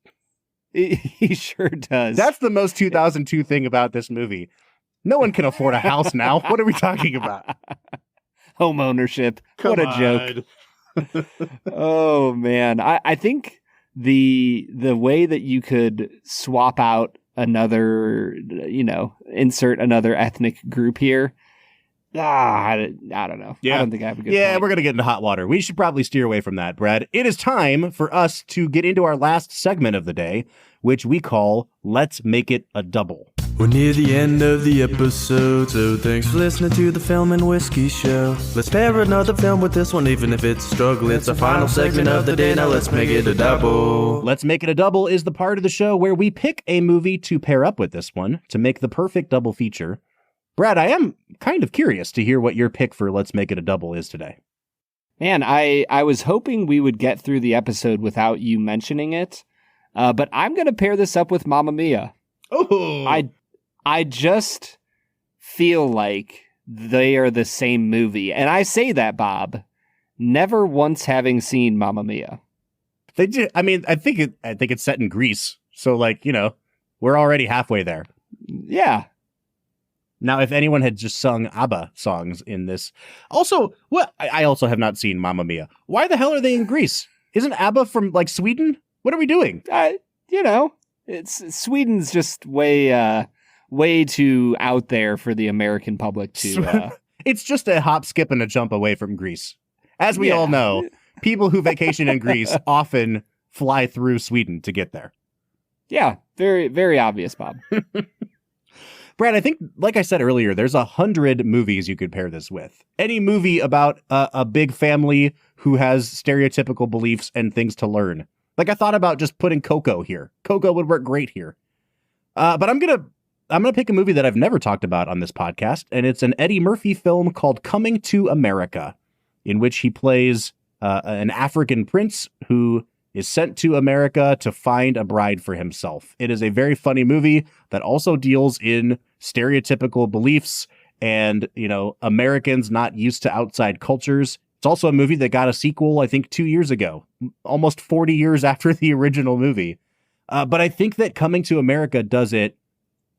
He sure does. That's the most 2002 thing about this movie. No one can afford a house now. What are we talking about? Home ownership. What a joke. Oh, man. I think the way that you could swap out another, insert another ethnic group here, I don't know. Yeah. I don't think I have a good point. We're going to get into hot water. We should probably steer away from that, Brad. It is time for us to get into our last segment of the day, which we call Let's Make It a Double. We're near the end of the episode, so thanks for listening to the Film and Whiskey Show. Let's pair another film with this one, even if it's a struggle. It's our final segment of the day, now let's make it a double. Let's Make It a Double is the part of the show where we pick a movie to pair up with this one to make the perfect double feature. Brad, I am kind of curious to hear what your pick for Let's Make It a Double is today. Man, I was hoping we would get through the episode without you mentioning it, but I'm going to pair this up with Mamma Mia. Oh, I just feel like they are the same movie. And I say that, Bob, never once having seen Mamma Mia. They did. I mean, I think it's set in Greece. So, like, we're already halfway there. Yeah. Now, if anyone had just sung ABBA songs in this, also, what I also have not seen Mamma Mia. Why the hell are they in Greece? Isn't ABBA from like Sweden? What are we doing? It's Sweden's just way too out there for the American public to. It's just a hop, skip, and a jump away from Greece. As we all know, people who vacation in Greece often fly through Sweden to get there. Yeah, very, very obvious, Bob. Brad, I think, like I said earlier, there's 100 movies you could pair this with. Any movie about a big family who has stereotypical beliefs and things to learn. Like I thought about just putting Coco here. Coco would work great here. But I'm gonna pick a movie that I've never talked about on this podcast, and it's an Eddie Murphy film called Coming to America, in which he plays an African prince who is sent to America to find a bride for himself. It is a very funny movie that also deals in stereotypical beliefs and, Americans not used to outside cultures. It's also a movie that got a sequel, I think, 2 years ago, almost 40 years after the original movie. But I think that Coming to America does it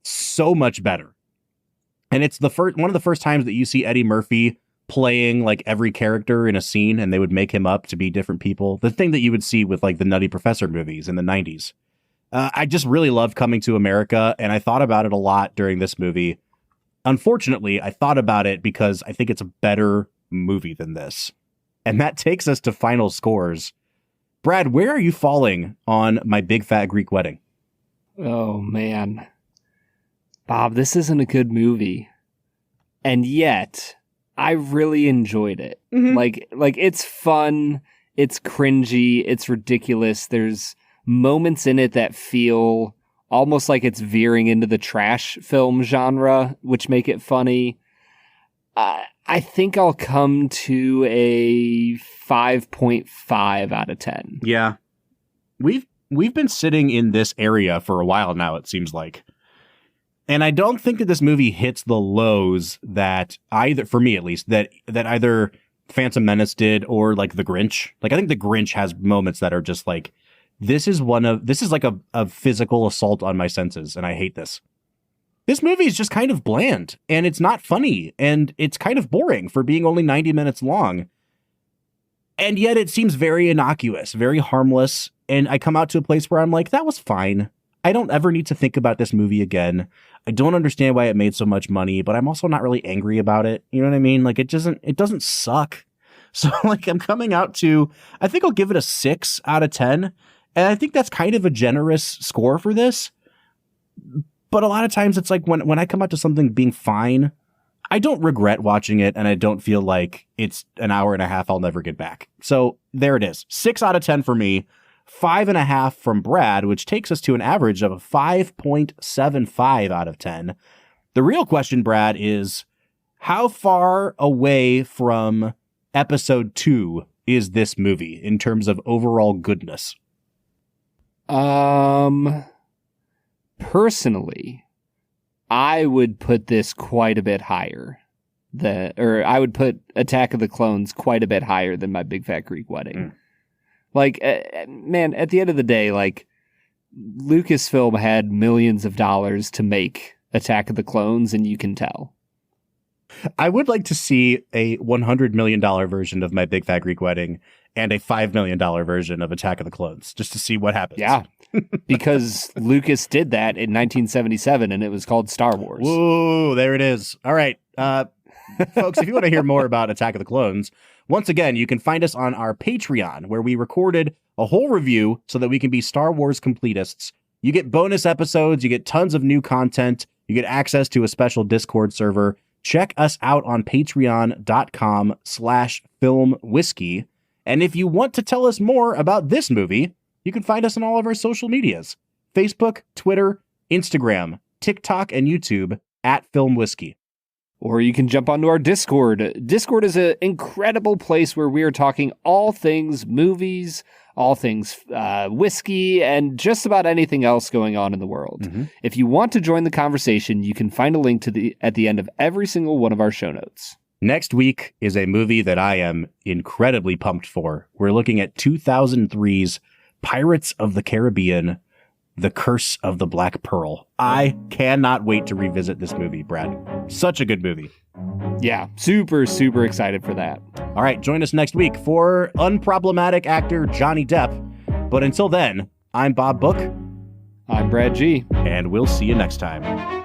so much better. And it's one of the first times that you see Eddie Murphy playing like every character in a scene, and they would make him up to be different people. The thing that you would see with like the Nutty Professor movies in the 90s. I just really loved Coming to America, and I thought about it a lot during this movie. Unfortunately, I thought about it because I think it's a better movie than this. And that takes us to final scores. Brad, where are you falling on My Big Fat Greek Wedding? Oh, man. Bob, this isn't a good movie. And yet, I really enjoyed it. Mm-hmm. Like it's fun, it's cringy, it's ridiculous. There's moments in it that feel almost like it's veering into the trash film genre, which make it funny. I think I'll come to a 5.5 out of 10. Yeah. We've been sitting in this area for a while now, it seems like. And I don't think that this movie hits the lows that either, for me at least, that either Phantom Menace did or like The Grinch. Like I think The Grinch has moments that are just like, this is like a physical assault on my senses, and I hate this. This movie is just kind of bland, and it's not funny, and it's kind of boring for being only 90 minutes long. And yet it seems very innocuous, very harmless, and I come out to a place where I'm like, that was fine. I don't ever need to think about this movie again. I don't understand why it made so much money, but I'm also not really angry about it. You know what I mean? Like it doesn't suck. So like I'm coming out to, I think I'll give it a 6 out of 10. And I think that's kind of a generous score for this. But a lot of times it's like when I come out to something being fine, I don't regret watching it, and I don't feel like it's an hour and a half I'll never get back. So there it is. 6 out of 10 for me. 5.5 from Brad, which takes us to an average of a 5.75 out of 10. The real question, Brad, is how far away from episode 2 is this movie in terms of overall goodness? Personally, I would put this quite a bit higher. I would put Attack of the Clones quite a bit higher than My Big Fat Greek Wedding. Like, man, at the end of the day, like, Lucasfilm had millions of dollars to make Attack of the Clones, and you can tell. I would like to see a $100 million version of My Big Fat Greek Wedding and a $5 million version of Attack of the Clones, just to see what happens. Yeah, because Lucas did that in 1977, and it was called Star Wars. Whoa, there it is. All right. Folks, if you want to hear more about Attack of the Clones, once again, you can find us on our Patreon, where we recorded a whole review so that we can be Star Wars completists. You get bonus episodes, you get tons of new content, you get access to a special Discord server. Check us out on patreon.com/filmwhiskey. And if you want to tell us more about this movie, you can find us on all of our social medias: Facebook, Twitter, Instagram, TikTok, and YouTube @FilmWhiskey. Or you can jump onto our Discord. Discord is an incredible place where we are talking all things movies, all things whiskey, and just about anything else going on in the world. Mm-hmm. If you want to join the conversation, you can find a link to at the end of every single one of our show notes. Next week is a movie that I am incredibly pumped for. We're looking at 2003's Pirates of the Caribbean, The Curse of the Black Pearl. I cannot wait to revisit this movie, Brad. Such a good movie. Yeah, super, super excited for that. All right, join us next week for unproblematic actor Johnny Depp. But until then, I'm Bob Book. I'm Brad G. And we'll see you next time.